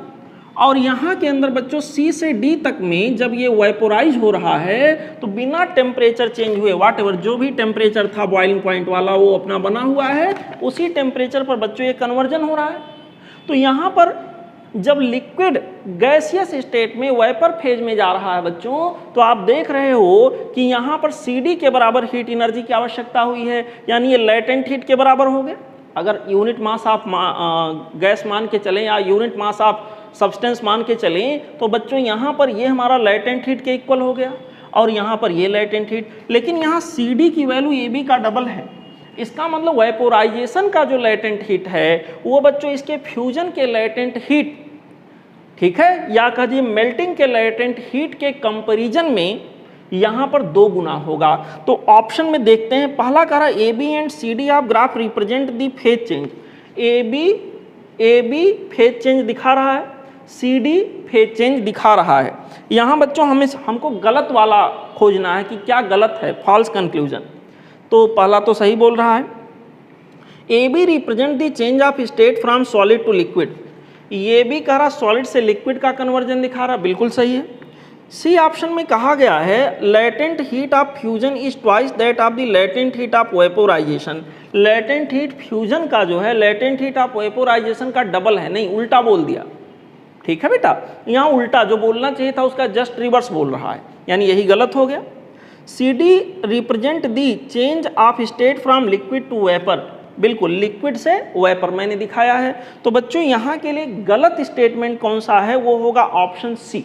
Speaker 1: और यहाँ के अंदर बच्चों सी से डी तक में जब ये वेपोराइज हो रहा है तो बिना टेम्परेचर चेंज हुए व्हाटएवर जो भी टेम्परेचर था बॉइलिंग पॉइंट वाला वो अपना बना हुआ है, उसी टेम्परेचर पर बच्चों ये कन्वर्जन हो रहा है। तो यहाँ पर जब लिक्विड गैसियस स्टेट में वेपर फेज में जा रहा है बच्चों, तो आप देख रहे हो कि यहाँ पर CD के बराबर हीट एनर्जी की आवश्यकता हुई है, यानी ये लेटेंट हीट के बराबर हो गया। अगर यूनिट मास ऑफ गैस मान के चलें या यूनिट मास ऑफ सब्सटेंस मान के चलें तो बच्चों यहाँ पर ये हमारा लेटेंट हीट के इक्वल हो गया, और यहाँ पर ये लेटेंट हीट। लेकिन यहाँ CD की वैल्यू AB का डबल है, इसका मतलब वेपोराइजेशन का जो लेटेंट हीट है वो बच्चों इसके फ्यूजन के लेटेंट हीट, ठीक है, या कहिए मेल्टिंग के लेटेंट हीट के कंपैरिजन में यहाँ पर 2 गुना होगा। तो ऑप्शन में देखते हैं, पहला कह रहा है A B and C D of graph represent the phase change. A B phase change दिखा रहा है, सी डी फेज चेंज दिखा रहा है। यहाँ बच्चों हमको गलत वाला खोजना है कि क्या गलत है, फॉल्स कंक्लूजन। तो पहला तो सही बोल रहा है, A B represent the change of state from solid to liquid. ये भी कह रहा सॉलिड से लिक्विड का कन्वर्जन दिखा रहा, बिल्कुल सही है। सी ऑप्शन में कहा गया है latent heat of fusion is twice that of the latent heat of vaporisation. Latent heat fusion का जो है लेटेंट हीट ऑफ वेपोराइजेशन का डबल है, नहीं उल्टा बोल दिया। ठीक है बेटा, यहाँ उल्टा जो बोलना चाहिए था उसका जस्ट रिवर्स बोल रहा है, यानी यही गलत हो गया। C D represent the change of state from liquid to vapour, बिल्कुल लिक्विड से वेपर मैंने दिखाया है। तो बच्चों यहाँ के लिए गलत स्टेटमेंट कौन सा है, वो होगा ऑप्शन सी।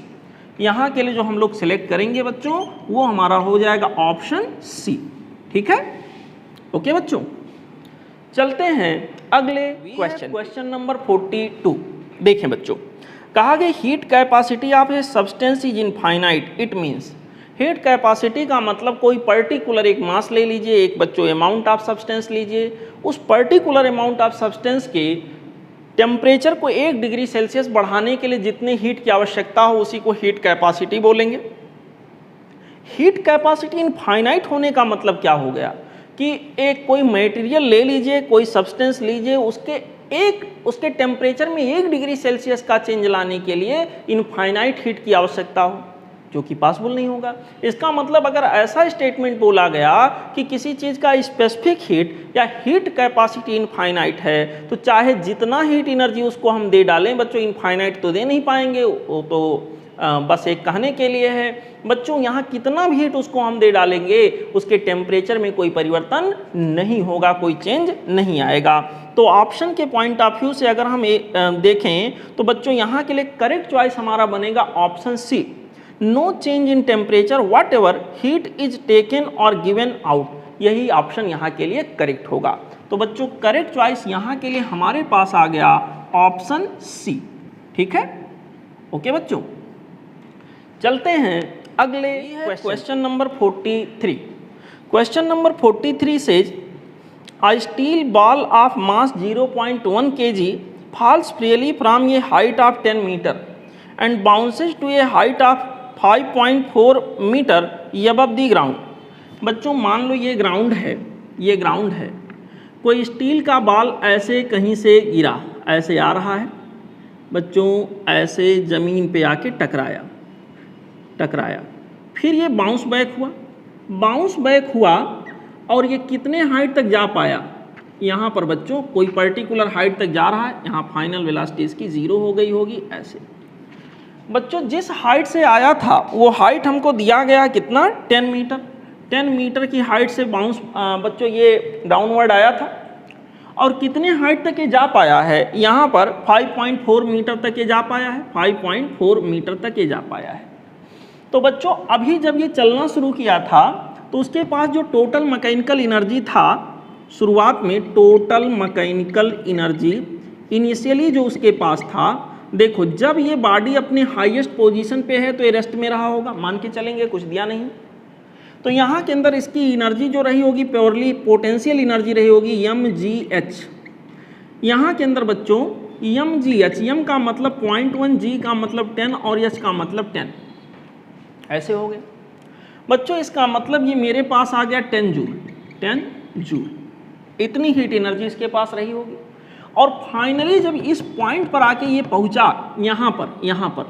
Speaker 1: यहाँ के लिए जो हम लोग सिलेक्ट करेंगे बच्चों वो हमारा हो जाएगा ऑप्शन सी। ठीक है, ओके बच्चों, चलते हैं अगले क्वेश्चन नंबर 42। देखें बच्चों, कहा गया heat capacity of a substance is infinite. It means heat capacity का मतलब कोई पर्टिकुलर एक मास ले लीजिए, एक बच्चों अमाउंट ऑफ सब्सटेंस लीजिए, उस पर्टिकुलर अमाउंट ऑफ सब्सटेंस के टेम्परेचर को 1 डिग्री सेल्सियस बढ़ाने के लिए जितने हीट की आवश्यकता हो उसी को हीट कैपेसिटी बोलेंगे। हीट कैपेसिटी इनफाइनाइट होने का मतलब क्या हो गया कि एक कोई मटेरियल ले लीजिए, कोई सब्सटेंस लीजिए, उसके टेम्परेचर में 1 डिग्री सेल्सियस का चेंज लाने के लिए इनफाइनाइट हीट की आवश्यकता हो, जो कि पॉसिबल नहीं होगा। इसका मतलब अगर ऐसा स्टेटमेंट बोला गया कि किसी चीज़ का स्पेसिफिक हीट या हीट कैपेसिटी इनफाइनाइट है, तो चाहे जितना हीट एनर्जी उसको हम दे डालें बच्चों, इनफाइनाइट तो दे नहीं पाएंगे, वो तो बस एक कहने के लिए है। बच्चों यहाँ कितना भी हीट उसको हम दे डालेंगे उसके टेम्परेचर में कोई परिवर्तन नहीं होगा, कोई चेंज नहीं आएगा। तो ऑप्शन के पॉइंट ऑफ व्यू से अगर हम देखें तो बच्चों यहाँ के लिए करेक्ट चॉइस हमारा बनेगा option C, no change in temperature whatever heat is taken और गिवन आउट। यही ऑप्शन यहाँ के लिए करेक्ट होगा। तो बच्चों करेक्ट चॉइस यहाँ के लिए हमारे पास आ गया ऑप्शन सी। ठीक है, ओके बच्चों, चलते हैं अगले question number 43। Question number 43 says a steel ball of mass 0.1 kg falls freely from a height of 10 meter and bounces to a height of 5.4 meter above the ground। बच्चों मान लो ये ground है, कोई स्टील का बॉल ऐसे कहीं से गिरा, ऐसे आ रहा है बच्चों, ऐसे ज़मीन पे आके टकराया, फिर ये बाउंस बैक हुआ और ये कितने हाइट तक जा पाया। यहाँ पर बच्चों कोई पर्टिकुलर हाइट तक जा रहा है, यहाँ फाइनल वेलोसिटी इसकी 0 हो गई होगी। ऐसे बच्चों जिस हाइट से आया था वो हाइट हमको दिया गया कितना, 10 मीटर। 10 मीटर की हाइट से बाउंस बच्चों ये डाउनवर्ड आया था और कितने हाइट तक ये जा पाया है, यहाँ पर 5.4 मीटर तक ये जा पाया है, 5.4 मीटर तक ये जा पाया है। तो बच्चों अभी जब ये चलना शुरू किया था तो उसके पास जो टोटल मैकेनिकल एनर्जी था, शुरुआत में टोटल मैकेनिकल एनर्जी इनिशियली जो उसके पास था, देखो जब ये बॉडी अपने हाईएस्ट पोजीशन पे है तो ये रेस्ट में रहा होगा, मान के चलेंगे, कुछ दिया नहीं। तो यहाँ के अंदर इसकी एनर्जी जो रही होगी प्योरली पोटेंशियल एनर्जी रही होगी mgh। यहाँ के अंदर बच्चों mgh, m का मतलब 0.1, g का मतलब 10 और h का मतलब 10, ऐसे हो गए बच्चों। इसका मतलब ये मेरे पास आ गया 10 जूल, इतनी हीट एनर्जी इसके पास रही होगी। और फाइनली जब इस पॉइंट पर आके ये पहुंचा यहाँ पर,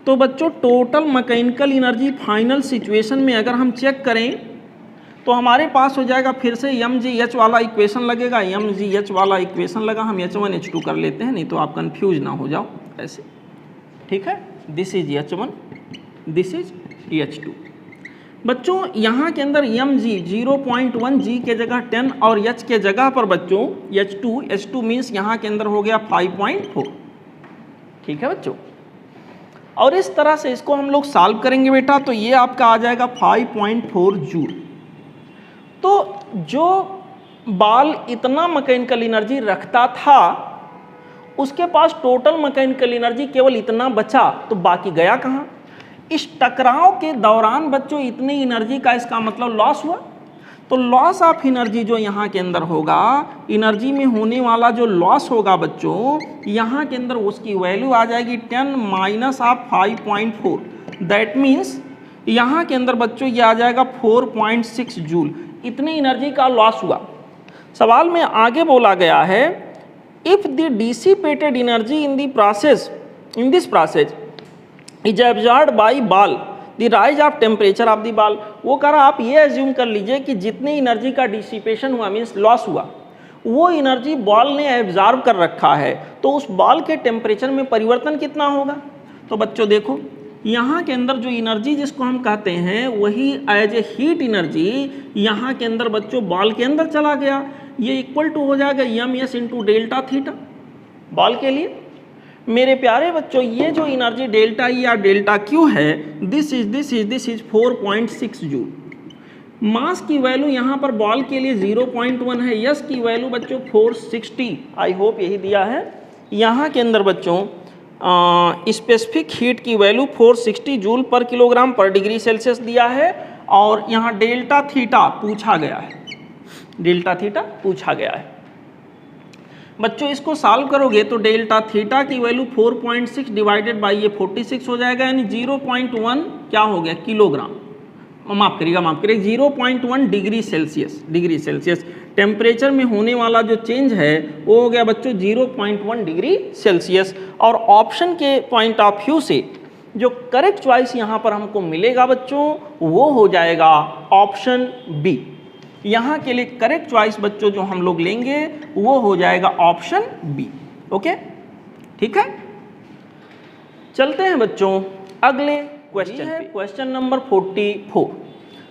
Speaker 1: तो बच्चों total mechanical energy final situation में अगर हम चेक करें तो हमारे पास हो जाएगा, फिर से mgh वाला इक्वेशन लगेगा, mgh वाला इक्वेशन लगा, हम h1 h2 कर लेते हैं, नहीं तो आप कंफ्यूज ना हो जाओ ऐसे। ठीक है, this is h1, this is h2। बच्चों यहाँ के अंदर mg 0.1, g के जगह 10 और h के जगह पर बच्चों h2 मीन्स यहाँ के अंदर हो गया 5.4। ठीक है बच्चों, और इस तरह से इसको हम लोग सॉल्व करेंगे बेटा, तो ये आपका आ जाएगा 5.4 जूल। तो जो बॉल इतना मैकेनिकल एनर्जी रखता था उसके पास टोटल मैकेनिकल एनर्जी केवल इतना बचा, तो बाकी गया कहाँ। इस टकराव के दौरान बच्चों इतनी एनर्जी का इसका मतलब लॉस हुआ। तो लॉस ऑफ एनर्जी जो यहाँ के अंदर होगा, एनर्जी में होने वाला जो लॉस होगा बच्चों, यहाँ के अंदर उसकी वैल्यू आ जाएगी 10 माइनस ऑफ 5.4। दैट मीन्स यहाँ के अंदर बच्चों ये आ जाएगा 4.6 जूल, इतनी एनर्जी का लॉस हुआ। सवाल में आगे बोला गया है, if the dissipated energy in this process is absorbed by ball the rise of temperature of the ball. वो कह रहा आप ये एज्यूम कर लीजिए कि जितनी एनर्जी का डिसिपेशन हुआ मीन्स लॉस हुआ, वो एनर्जी बॉल ने एब्जॉर्ब कर रखा है, तो उस बॉल के टेम्परेचर में परिवर्तन कितना होगा। तो बच्चों देखो यहाँ के अंदर जो एनर्जी जिसको हम कहते हैं वही एज ए हीट एनर्जी यहाँ के अंदर बच्चों बॉल के अंदर चला गया, ये इक्वल टू हो जाएगा mS into delta theta ball के लिए। मेरे प्यारे बच्चों ये जो एनर्जी डेल्टा ई या डेल्टा क्यू है, दिस इज 4.6 जूल। मास की वैल्यू यहाँ पर बॉल के लिए 0.1 है, यस की वैल्यू बच्चों 460, आई होप यही दिया है। यहाँ के अंदर बच्चों स्पेसिफिक हीट की वैल्यू 460 जूल पर किलोग्राम पर डिग्री सेल्सियस दिया है, और यहाँ डेल्टा थीटा पूछा गया है। बच्चों इसको सॉल्व करोगे तो डेल्टा थीटा की वैल्यू 4.6 डिवाइडेड बाई ये 46 हो जाएगा, यानी 0.1 क्या हो गया किलोग्राम, माफ़ करिएगा 0.1 डिग्री सेल्सियस टेम्परेचर में होने वाला जो चेंज है वो हो गया बच्चों 0.1 डिग्री सेल्सियस। और ऑप्शन के पॉइंट ऑफ व्यू से जो करेक्ट चॉइस यहाँ पर हमको मिलेगा बच्चों वो हो जाएगा ऑप्शन बी। यहाँ के लिए करेक्ट चॉइस बच्चों जो हम लोग लेंगे वो हो जाएगा ऑप्शन बी। ओके, ठीक है, चलते हैं बच्चों अगले क्वेश्चन पे। Question number 44।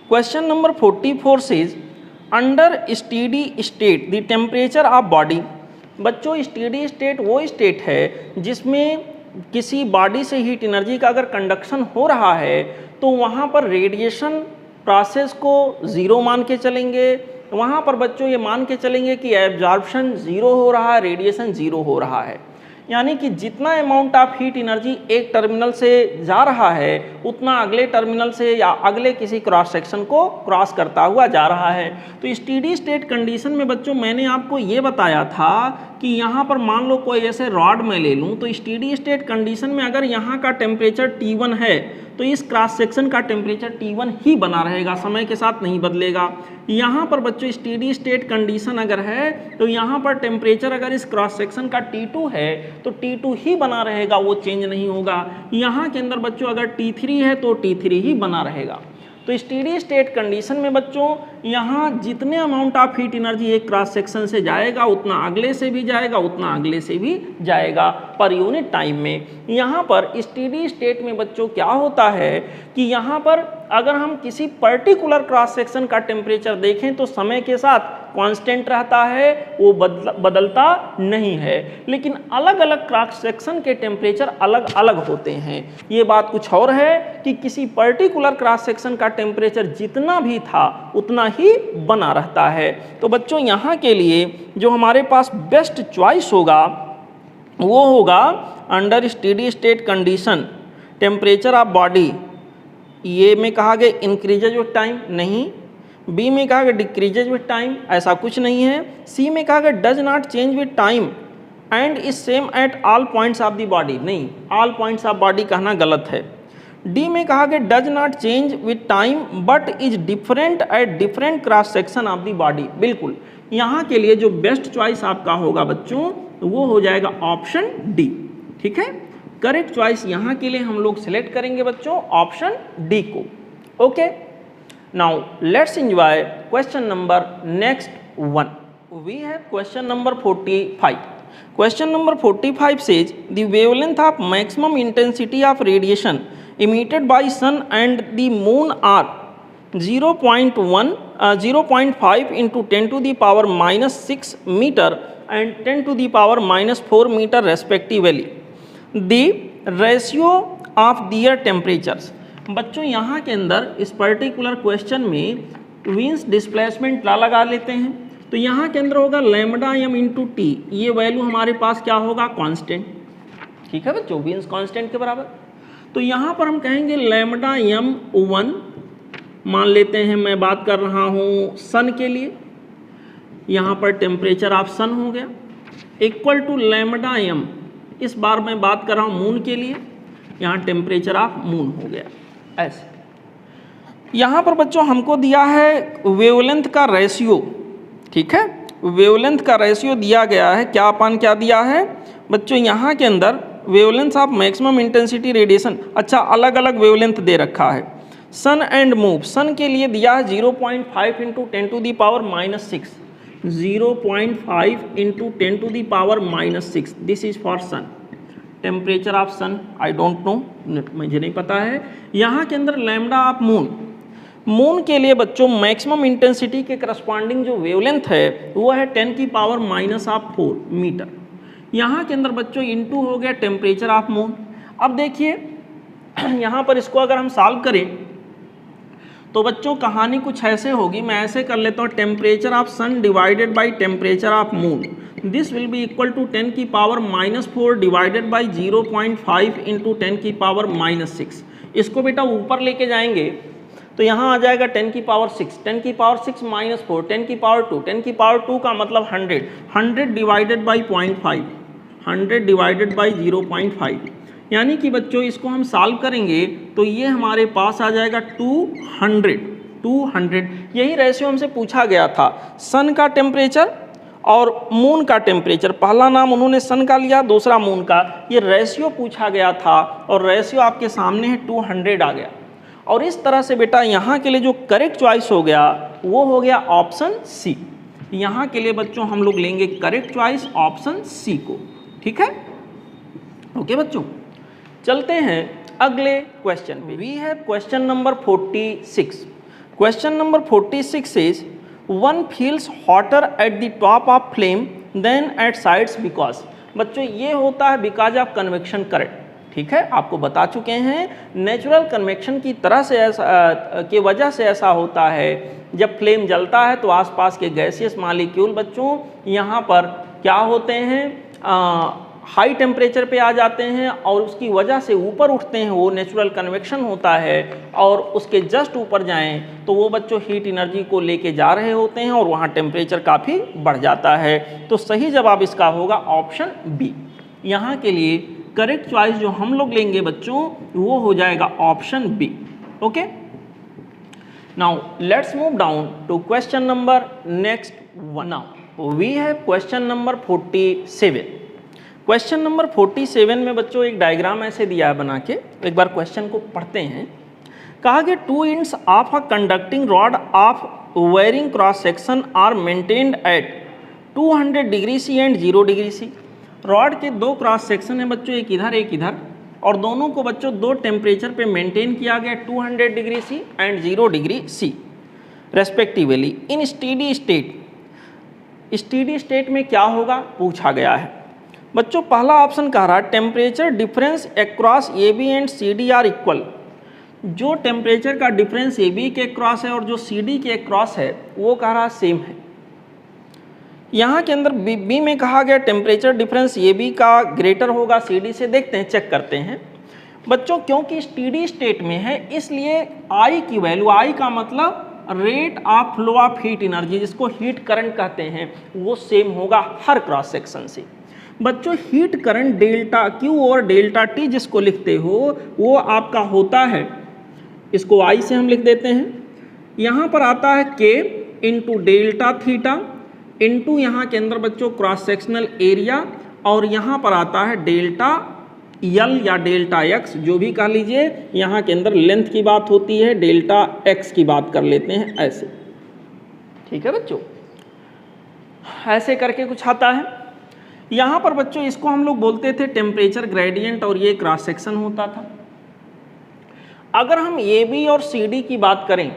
Speaker 1: Question number 44 says under steady state the temperature of body. बच्चों स्टेडी स्टेट वो स्टेट है जिसमें किसी बॉडी से हीट एनर्जी का अगर कंडक्शन हो रहा है तो वहाँ पर रेडिएशन प्रोसेस को ज़ीरो मान के चलेंगे। वहाँ पर बच्चों ये मान के चलेंगे कि एब्जॉर्प्शन ज़ीरो हो रहा है, रेडिएशन ज़ीरो हो रहा है। यानी कि जितना अमाउंट ऑफ हीट एनर्जी एक टर्मिनल से जा रहा है उतना अगले टर्मिनल से या अगले किसी क्रॉस सेक्शन को क्रॉस करता हुआ जा रहा है। तो स्टेडी स्टेट कंडीशन में बच्चों मैंने आपको ये बताया था कि यहाँ पर मान लो कोई ऐसे रॉड में ले लूँ तो स्टेडी स्टेट कंडीशन में अगर यहाँ का टेम्परेचर T1 है तो इस क्रॉस सेक्शन का टेम्परेचर T1 ही बना रहेगा, समय के साथ नहीं बदलेगा। यहाँ पर बच्चों स्टेडी स्टेट कंडीशन अगर है तो यहाँ पर टेम्परेचर अगर इस क्रॉस सेक्शन का T2 है तो T2 ही बना रहेगा, वो चेंज नहीं होगा। यहाँ के अंदर बच्चों अगर T3 है तो T3 ही बना रहेगा। तो स्टेडी स्टेट कंडीशन में बच्चों यहाँ जितने अमाउंट ऑफ हीट एनर्जी एक क्रॉस सेक्शन से जाएगा उतना अगले से भी जाएगा, उतना अगले से भी जाएगा पर यूनिट टाइम में। यहाँ पर स्टेडी स्टेट में बच्चों क्या होता है कि यहाँ पर अगर हम किसी पर्टिकुलर क्रॉस सेक्शन का टेम्परेचर देखें तो समय के साथ कांस्टेंट रहता है, वो बदलता नहीं है। लेकिन अलग अलग क्रॉस सेक्शन के टेम्परेचर अलग अलग होते हैं। ये बात कुछ और है कि किसी पर्टिकुलर क्रॉस सेक्शन का टेम्परेचर जितना भी था उतना ही बना रहता है। तो बच्चों यहाँ के लिए जो हमारे पास बेस्ट चॉइस होगा वो होगा under steady state condition temperature of body. A में कहा गया इंक्रीजेज विथ टाइम, नहीं। बी में कहा गया डिक्रीजेज विथ टाइम, ऐसा कुछ नहीं है। सी में कहा गया does not change with time and is same at all points of the body, नहीं, ऑल पॉइंट्स ऑफ बॉडी कहना गलत है। डी में कहा गया does not change with time but is different at different cross section of the body, बिल्कुल। यहाँ के लिए जो बेस्ट चॉइस आपका होगा बच्चों वो हो जाएगा ऑप्शन डी, ठीक है। करेक्ट चॉइस यहाँ के लिए हम लोग सिलेक्ट करेंगे बच्चों ऑप्शन डी को। Okay, now let's enjoy question number next one. We have question number 45। Question number 45 says the wavelength of maximum intensity of radiation emitted by sun and the moon are 0.5 into 10 to the power minus 6 meter and 10 to the power minus 4 meter respectively. The ratio of their temperatures. बच्चों यहाँ के अंदर इस particular question में wins displacement लगा लेते हैं। तो यहाँ के अंदर होगा लैम्डा m इंटू टी, ये वैल्यू हमारे पास क्या होगा कांस्टेंट, ठीक है बच्चों, विंस कांस्टेंट के बराबर। तो यहाँ पर हम कहेंगे लैम्डा m1 मान लेते हैं, मैं बात कर रहा हूँ सन के लिए, यहाँ पर टेम्परेचर ऑफ सन हो गया, इक्वल टू लैम्डा m, इस बार मैं बात कर रहा हूँ मून के लिए, यहाँ टेम्परेचर ऑफ मून हो गया। ऐसे यहाँ पर बच्चों हमको दिया है वेवलेंथ का रेशियो, ठीक है, वेवलेंथ का रेशियो दिया गया है, क्या अपान क्या दिया है बच्चों, यहाँ के अंदर wavelength of maximum intensity radiation, अच्छा अलग अलग वेवलेंथ दे रखा है। सन एंड मूव, सन के लिए दिया है 0.5 into 10 to the power minus 6, 0.5 into 10 to the power minus 6, this is for sun. Temperature of sun I don't know, मुझे नहीं पता है। यहाँ के अंदर लैम्डा ऑफ मून, मून के लिए बच्चों मैक्सिमम इंटेंसिटी के करस्पॉन्डिंग जो वेवलेंथ है वो है 10 की पावर माइनस ऑफ 4 मीटर। यहाँ के अंदर बच्चों इनटू हो गया टेम्परेचर ऑफ मून। अब देखिए यहाँ पर इसको अगर हम सॉल्व करें तो बच्चों कहानी कुछ ऐसे होगी, मैं ऐसे कर लेता हूँ, temperature of sun divided by temperature of moon, this will be equal to 10 की power minus 4 divided by 0.5 into 10 की पावर माइनस 6। इसको बेटा ऊपर लेके जाएंगे तो यहाँ आ जाएगा 10 की पावर 6, 10 की पावर 6 माइनस 4, 10 की पावर 2, 10 की पावर 2 का मतलब 100, 100 डिवाइडेड बाई 0.5, 100 डिवाइडेड बाई 0.5, यानी कि बच्चों इसको हम सॉल्व करेंगे तो ये हमारे पास आ जाएगा 200। यही रेशियो हमसे पूछा गया था, सन का टेम्परेचर और मून का टेम्परेचर। पहला नाम उन्होंने सन का लिया, दूसरा मून का। ये रेशियो पूछा गया था और रेशियो आपके सामने है 200 आ गया। और इस तरह से बेटा यहाँ के लिए जो करेक्ट चॉइस हो गया वो हो गया ऑप्शन सी। यहाँ के लिए बच्चों हम लोग लेंगे करेक्ट चॉइस ऑप्शन सी को। ठीक है, ओके बच्चों, चलते हैं अगले क्वेश्चन पे। We have question number 46। Question number 46 is one feels hotter at the top of flame than at sides because. बच्चों ये होता है बिकॉज ऑफ कन्वेक्शन करंट। ठीक है, आपको बता चुके हैं नेचुरल कन्वेक्शन की तरह से ऐसा की वजह से ऐसा होता है। जब फ्लेम जलता है तो आसपास के गैसियस मॉलिक्यूल बच्चों यहाँ पर क्या होते हैं, हाई टेम्परेचर पे आ जाते हैं और उसकी वजह से ऊपर उठते हैं, वो नेचुरल कन्वेक्शन होता है। और उसके जस्ट ऊपर जाएं तो वो बच्चों हीट एनर्जी को लेके जा रहे होते हैं और वहाँ टेम्परेचर काफ़ी बढ़ जाता है। तो सही जवाब इसका होगा ऑप्शन बी। यहाँ के लिए करेक्ट चॉइस जो हम लोग लेंगे बच्चों वो हो जाएगा option B. Okay, now let's move down to question number next one. Now we have question number 47। Question number 47 में बच्चों एक डायग्राम ऐसे दिया है बना के, एक बार क्वेश्चन को पढ़ते हैं। कहा कि 2 ends of a conducting rod of varying cross section are maintained at 200 degree C and 0 degree C. Rod के 2 क्रॉस सेक्शन है बच्चों, एक इधर एक इधर, और दोनों को बच्चों 2 टेम्परेचर पे मेंटेन किया गया, 200 degree C and 0 degree C respectively in steady state. Steady state में क्या होगा पूछा गया है बच्चों। पहला ऑप्शन कह रहा है temperature difference across A B and C D are equal. जो टेम्परेचर का डिफरेंस ए बी के क्रॉस है और जो सी डी के क्रॉस है वो कह रहा सेम है। यहाँ के अंदर बी में कहा गया टेम्परेचर डिफरेंस ए बी का ग्रेटर होगा सी डी से। देखते हैं, चेक करते हैं बच्चों। क्योंकि स्टेडी स्टेट में है इसलिए आई की वैल्यू, आई का मतलब rate of flow of heat energy, जिसको हीट करंट कहते हैं, वो सेम होगा हर क्रॉस सेक्शन से। बच्चों हीट करंट डेल्टा क्यू और डेल्टा टी जिसको लिखते हो वो आपका होता है, इसको आई से हम लिख देते हैं। यहाँ पर आता है के इंटू डेल्टा थीटा इंटू यहाँ के अंदर बच्चों क्रॉस सेक्शनल एरिया, और यहाँ पर आता है डेल्टा यल या डेल्टा एक्स, जो भी कह लीजिए। यहाँ के अंदर लेंथ की बात होती है, डेल्टा एक्स की बात कर लेते हैं ऐसे। ठीक है बच्चों, ऐसे करके कुछ आता है। यहाँ पर बच्चों इसको हम लोग बोलते थे टेम्परेचर ग्रेडियंट और ये क्रॉस सेक्शन होता था। अगर हम ए बी और सी डी की बात करें,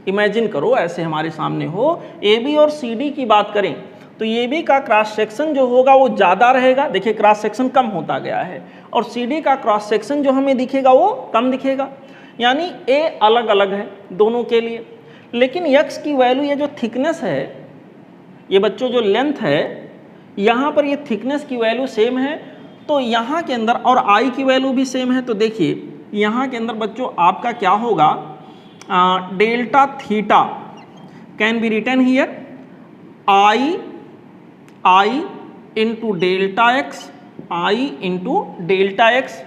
Speaker 1: इमेजिन करो ऐसे हमारे सामने हो, ए बी और सी डी की बात करें तो ए बी का क्रॉस सेक्शन जो होगा वो ज़्यादा रहेगा, देखिए क्रॉस सेक्शन कम होता गया है, और सी डी का क्रॉस सेक्शन जो हमें दिखेगा वो कम दिखेगा। यानी ए अलग अलग है दोनों के लिए। लेकिन एक्स की वैल्यू, ये जो थिकनेस है, ये बच्चों जो लेंथ है, यहाँ पर ये थिकनेस की वैल्यू सेम है, तो यहाँ के अंदर और आई की वैल्यू भी सेम है। तो देखिए यहाँ के अंदर बच्चों आपका क्या होगा, delta theta can be written here I into delta x, I into delta x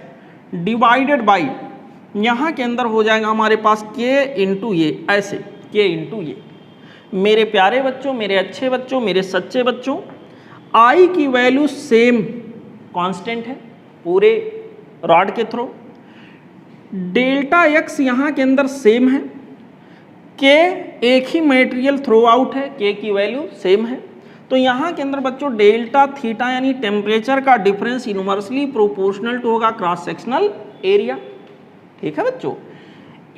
Speaker 1: divided by, यहाँ के अंदर हो जाएगा हमारे पास के इंटू ये, ऐसे के इंटू ये। मेरे प्यारे बच्चों, मेरे अच्छे बच्चों, मेरे सच्चे बच्चों, आई की वैल्यू सेम कांस्टेंट है पूरे रॉड के थ्रू, डेल्टा एक्स यहाँ के अंदर सेम है, के एक ही मटेरियल थ्रू आउट है, के की वैल्यू सेम है। तो यहाँ के अंदर बच्चों डेल्टा थीटा यानी टेम्परेचर का डिफरेंस इनवर्सली प्रोपोर्शनल टू होगा क्रॉस सेक्शनल एरिया। ठीक है बच्चों,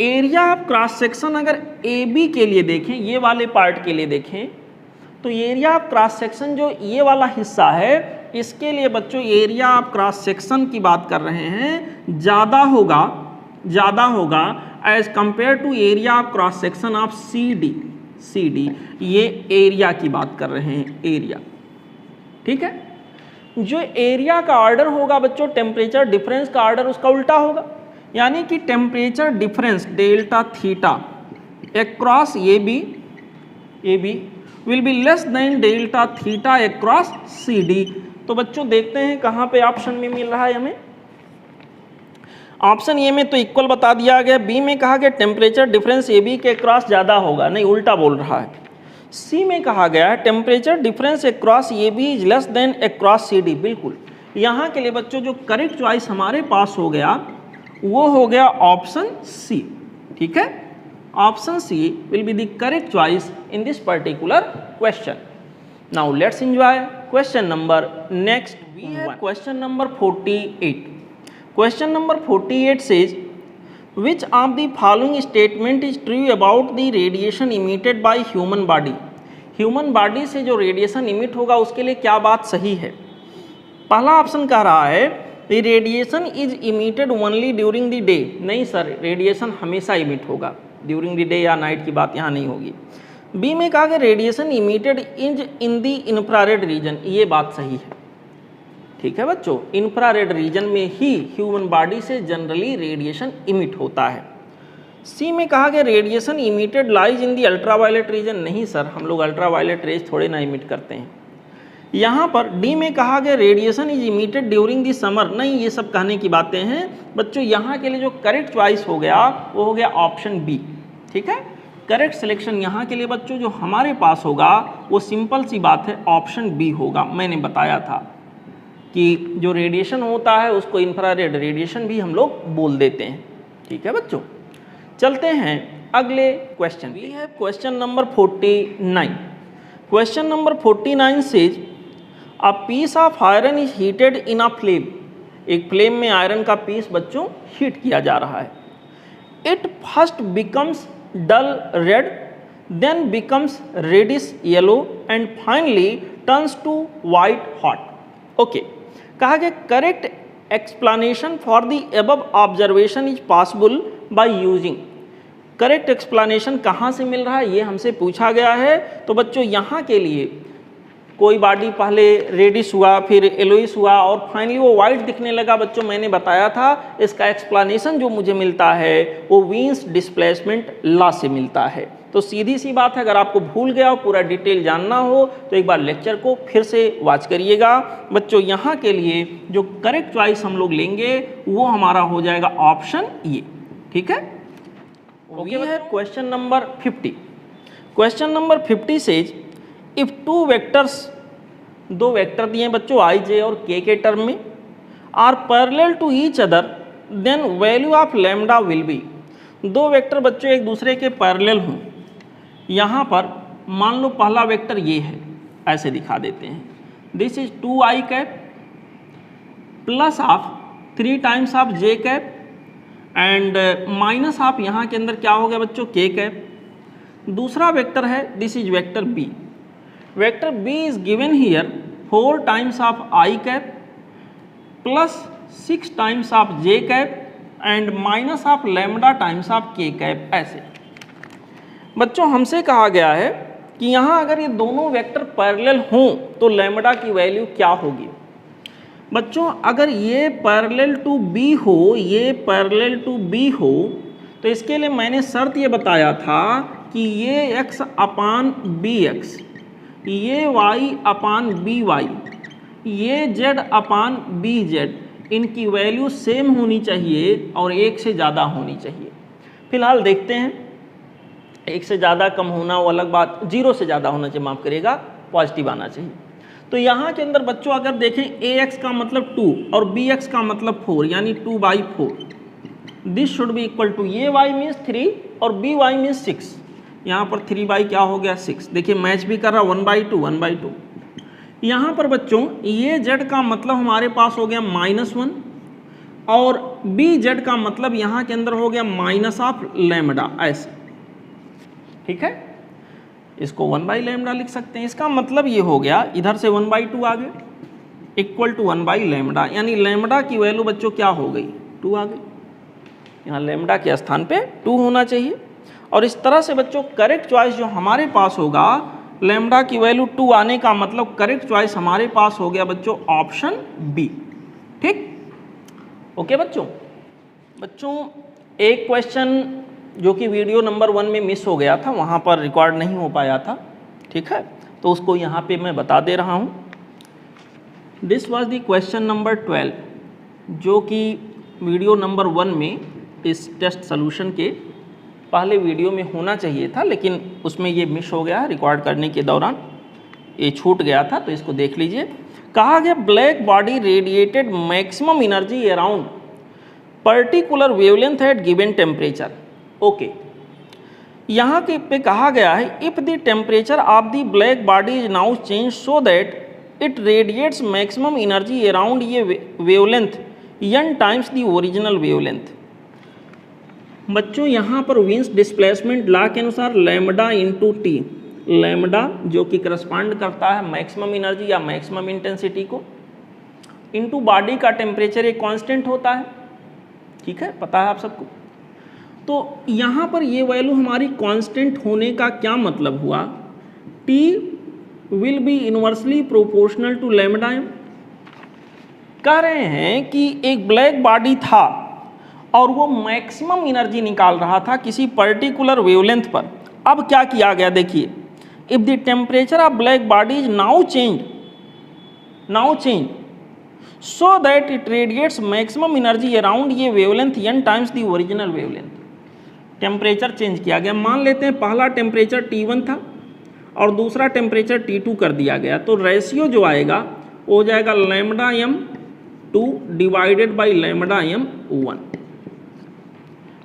Speaker 1: एरिया ऑफ क्रॉस सेक्शन अगर ए बी के लिए देखें, ये वाले पार्ट के लिए देखें, तो एरिया ऑफ क्रॉस सेक्शन जो ये वाला हिस्सा है, इसके लिए बच्चों एरिया ऑफ क्रॉस सेक्शन की बात कर रहे हैं, ज़्यादा होगा as compared to area of cross section of C D. ये एरिया की बात कर रहे हैं, एरिया। ठीक है, जो एरिया का ऑर्डर होगा बच्चों, टेम्परेचर डिफरेंस का ऑर्डर उसका उल्टा होगा। यानी कि temperature difference delta theta across A B will be less than delta theta across C D. तो बच्चों देखते हैं कहाँ पे ऑप्शन में मिल रहा है हमें, ऑप्शन ए में तो इक्वल बता दिया गया, बी में कहा गया टेम्परेचर डिफरेंस ए बी के क्रॉस ज़्यादा होगा, नहीं उल्टा बोल रहा है। सी में कहा गया है temperature difference across A B is less than across C D. बिल्कुल यहाँ के लिए बच्चों जो करेक्ट चॉइस हमारे पास हो गया वो हो गया ऑप्शन सी। ठीक है, option C will be the correct choice in this particular question. Now let's enjoy question number next. We have question number 48। Question number 48 says which of the following statement is true about the radiation emitted by human body। Human body से जो radiation emit होगा उसके लिए क्या बात सही है। पहला ऑप्शन कह रहा है the radiation is emitted only during the day। नहीं सर, रेडिएशन हमेशा इमिट होगा, ड्यूरिंग द डे या नाइट की बात यहाँ नहीं होगी। बी में कहा गया radiation emitted in the infrared reason, ये बात सही है। ठीक है बच्चों, इंफ्रारेड रीजन में ही ह्यूमन बॉडी से जनरली रेडिएशन इमिट होता है। सी में कहा गया radiation emitted lies in the ultraviolet region, नहीं सर, हम लोग अल्ट्रावायलेट रेज थोड़े ना इमिट करते हैं। यहाँ पर डी में कहा गया radiation is emitted during the summer, नहीं ये सब कहने की बातें हैं बच्चों। यहाँ के लिए जो करेक्ट चॉइस हो गया वो हो गया ऑप्शन बी। ठीक है, करेक्ट सिलेक्शन यहाँ के लिए बच्चों जो हमारे पास होगा वो सिंपल सी बात है, ऑप्शन बी होगा। मैंने बताया था कि जो रेडिएशन होता है उसको इंफ्रारेड रेडिएशन भी हम लोग बोल देते हैं। ठीक है बच्चों, चलते हैं अगले question. We have question number 49। Question number 49 says a piece of iron is heated in a flame. एक फ्लेम में आयरन का पीस बच्चों हीट किया जा रहा है। It first becomes dull red, then becomes reddish yellow and finally turns to white hot. Okay, कहा गया correct explanation for the above observation is possible by using. Correct explanation कहाँ से मिल रहा है ये हमसे पूछा गया है। तो बच्चों यहाँ के लिए कोई बॉडी पहले रेडिश हुआ, फिर येलोइश हुआ और फाइनली वो वाइट दिखने लगा। बच्चों मैंने बताया था इसका एक्सप्लेनेशन जो मुझे मिलता है वो वीन्स डिस्प्लेसमेंट लॉ से मिलता है। तो सीधी सी बात है, अगर आपको भूल गया हो, पूरा डिटेल जानना हो तो एक बार लेक्चर को फिर से वॉच करिएगा। बच्चों यहाँ के लिए जो करेक्ट चॉइस हम लोग लेंगे वो हमारा हो जाएगा ऑप्शन ए। ठीक है, ओके है। Question number 50। Question number 50 says if two vectors, दो वेक्टर दिए बच्चों आई जे और के टर्म में, are parallel to each other then value of lambda will be. दो वेक्टर बच्चों एक दूसरे के पैरेलल हों, यहाँ पर मान लो पहला वेक्टर ये है, ऐसे दिखा देते हैं, this is 2i cap plus of 3 times of J cap and minus of यहाँ के अंदर क्या हो गया बच्चों के कैप। दूसरा वेक्टर है this is vector B. Vector B is given here 4 times of I cap plus 6 times of J cap and minus of lambda times of K cap. ऐसे बच्चों हमसे कहा गया है कि यहाँ अगर ये दोनों वेक्टर पैरेलल हों तो लैम्डा की वैल्यू क्या होगी। बच्चों अगर ये पैरेलल टू बी हो, ये पैरेलल टू बी हो तो इसके लिए मैंने शर्त ये बताया था कि ये x अपान बी एक्स, ये y अपान बी वाई, ये z अपान बी जेड, इनकी वैल्यू सेम होनी चाहिए और एक से ज़्यादा होनी चाहिए। फिलहाल देखते हैं, एक से ज़्यादा कम होना वो अलग बात, 0 से ज़्यादा होना चाहिए, माफ़ करिएगा, पॉजिटिव आना चाहिए। तो यहाँ के अंदर बच्चों अगर देखें ax का मतलब 2 और bx का मतलब 4 यानी 2/4, this should be equal to ये y मीन्स 3 और by मीन्स 6। यहाँ पर 3 क्या हो गया 6, देखिए मैच भी कर रहा 1/2 1/2। यहाँ पर बच्चों ये z का मतलब हमारे पास हो गया -1 और bz का मतलब यहाँ के अंदर हो गया माइनस ऑफ लैम्डा, ऐसे। ठीक है, इसको 1/λ लिख सकते हैं। इसका मतलब ये हो गया इधर से 1/2 आ गए इक्वल टू 1/λ, यानी लैम्डा की वैल्यू बच्चों क्या हो गई 2 आ गई। यहाँ लैम्डा के स्थान पे 2 होना चाहिए। और इस तरह से बच्चों करेक्ट चॉइस जो हमारे पास होगा, लैम्डा की वैल्यू 2 आने का मतलब करेक्ट चॉइस हमारे पास हो गया बच्चों ऑप्शन बी। ठीक, ओके बच्चों एक क्वेश्चन जो कि वीडियो नंबर 1 में मिस हो गया था, वहाँ पर रिकॉर्ड नहीं हो पाया था। ठीक है, तो उसको यहाँ पे मैं बता दे रहा हूँ। This was the question number 12 जो कि वीडियो नंबर 1 में इस टेस्ट सोल्यूशन के पहले वीडियो में होना चाहिए था, लेकिन उसमें ये मिस हो गया रिकॉर्ड करने के दौरान, ये छूट गया था, तो इसको देख लीजिए। कहा गया black body radiated maximum energy around particular wavelength at given temperature. Okay, यहाँ के पे कहा गया है if the temperature of the black body is now change so that it radiates maximum energy around ये wavelength n times the original wavelength. बच्चों यहाँ पर विंस डिस्प्लेसमेंट लॉ के अनुसार लैम्डा इंटू टी, लैम्डा जो कि करस्पॉन्ड करता है मैक्सिमम एनर्जी या मैक्सिमम इंटेंसिटी को, इंटू बॉडी का टेम्परेचर एक कांस्टेंट होता है, ठीक है, पता है आप सबको। तो यहाँ पर ये वैल्यू हमारी कांस्टेंट होने का क्या मतलब हुआ, T will be inversely proportional to lambda m। कह रहे हैं कि एक ब्लैक बॉडी था और वो मैक्सिमम एनर्जी निकाल रहा था किसी पर्टिकुलर वेवलेंथ पर। अब क्या किया गया देखिए, if the temperature of black body is now change so that it radiates maximum energy around ये wavelength n times the original wavelength. Temperature change किया गया, मान लेते हैं पहला टेम्परेचर T1 था और दूसरा टेम्परेचर T2 कर दिया गया, तो रेशियो जो आएगा वो हो जाएगा lambda m2 divided by lambda m1।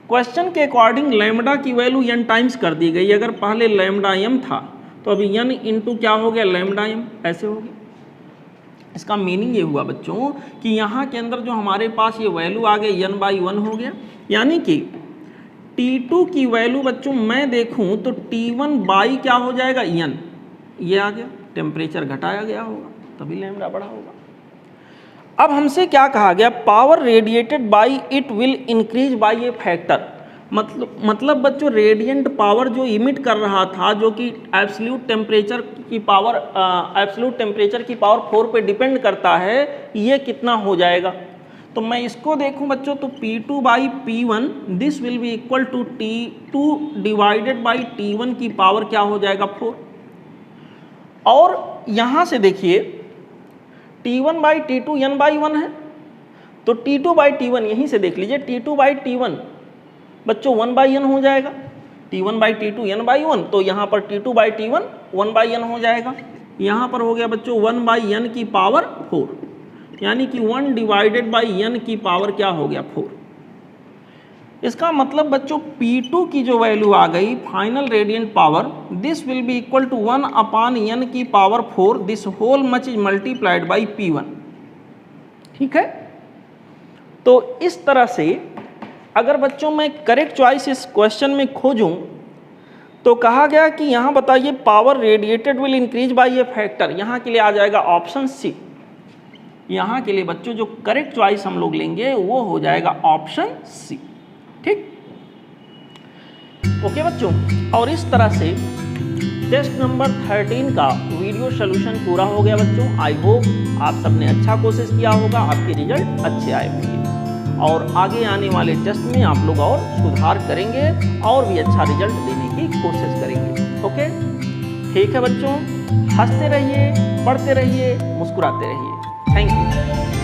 Speaker 1: Question के अकॉर्डिंग लैम्डा की वैल्यू n टाइम्स कर दी गई। अगर पहले लैम्डा m था तो अभी n इंटू क्या हो गया लैम्डा m, ऐसे हो गया। इसका मीनिंग ये हुआ बच्चों कि यहाँ के अंदर जो हमारे पास ये वैल्यू आ गई n/1 हो गया, यानी कि T2 की वैल्यू बच्चों मैं देखूं तो T1 बाई क्या हो जाएगा n, ये आ गया, टेम्परेचर घटाया गया होगा तभी लैम्डा बढ़ा होगा। अब हमसे क्या कहा गया, power radiated by it will increase by A factor. मतलब बच्चों रेडिएंट पावर जो इमिट कर रहा था, जो कि एब्सोल्यूट टेम्परेचर की पावर 4 पे डिपेंड करता है, ये कितना हो जाएगा। तो मैं इसको देखूं बच्चों तो P2 by P1 this will be equal to T2 divided by T1 की पावर क्या हो जाएगा 4। और यहाँ से देखिए T1 बाई T2 n/1 है, तो T2 बाई T1 यहीं से देख लीजिए, T2 बाई T1 बच्चों 1/n हो जाएगा, T1 बाई T2 n/1, तो यहाँ पर T2 बाई T1 1/n हो जाएगा। यहाँ पर हो गया बच्चों 1/n की पावर 4, यानी कि 1 डिवाइडेड बाई n की पावर क्या हो गया 4। इसका मतलब बच्चों P2 की जो वैल्यू आ गई final radiant power, this will be equal to 1/n की power 4, this whole much is multiplied by P1, ठीक है। तो इस तरह से अगर बच्चों मैं करेक्ट चॉइस इस क्वेश्चन में खोजूं तो कहा गया कि यहाँ बताइए power radiated will increase by A factor, यहाँ के लिए आ जाएगा ऑप्शन सी। यहाँ के लिए बच्चों जो करेक्ट चॉइस हम लोग लेंगे वो हो जाएगा ऑप्शन सी, ठीक। ओके बच्चों, और इस तरह से टेस्ट नंबर 13 का वीडियो सोल्यूशन पूरा हो गया बच्चों। आई होप आप सबने अच्छा कोशिश किया होगा, आपके रिजल्ट अच्छे आए होंगे और आगे आने वाले टेस्ट में आप लोग और सुधार करेंगे और भी अच्छा रिजल्ट देने की कोशिश करेंगे। ओके, ठीक है बच्चों, हंसते रहिए, पढ़ते रहिए, मुस्कुराते रहिए। Thank you.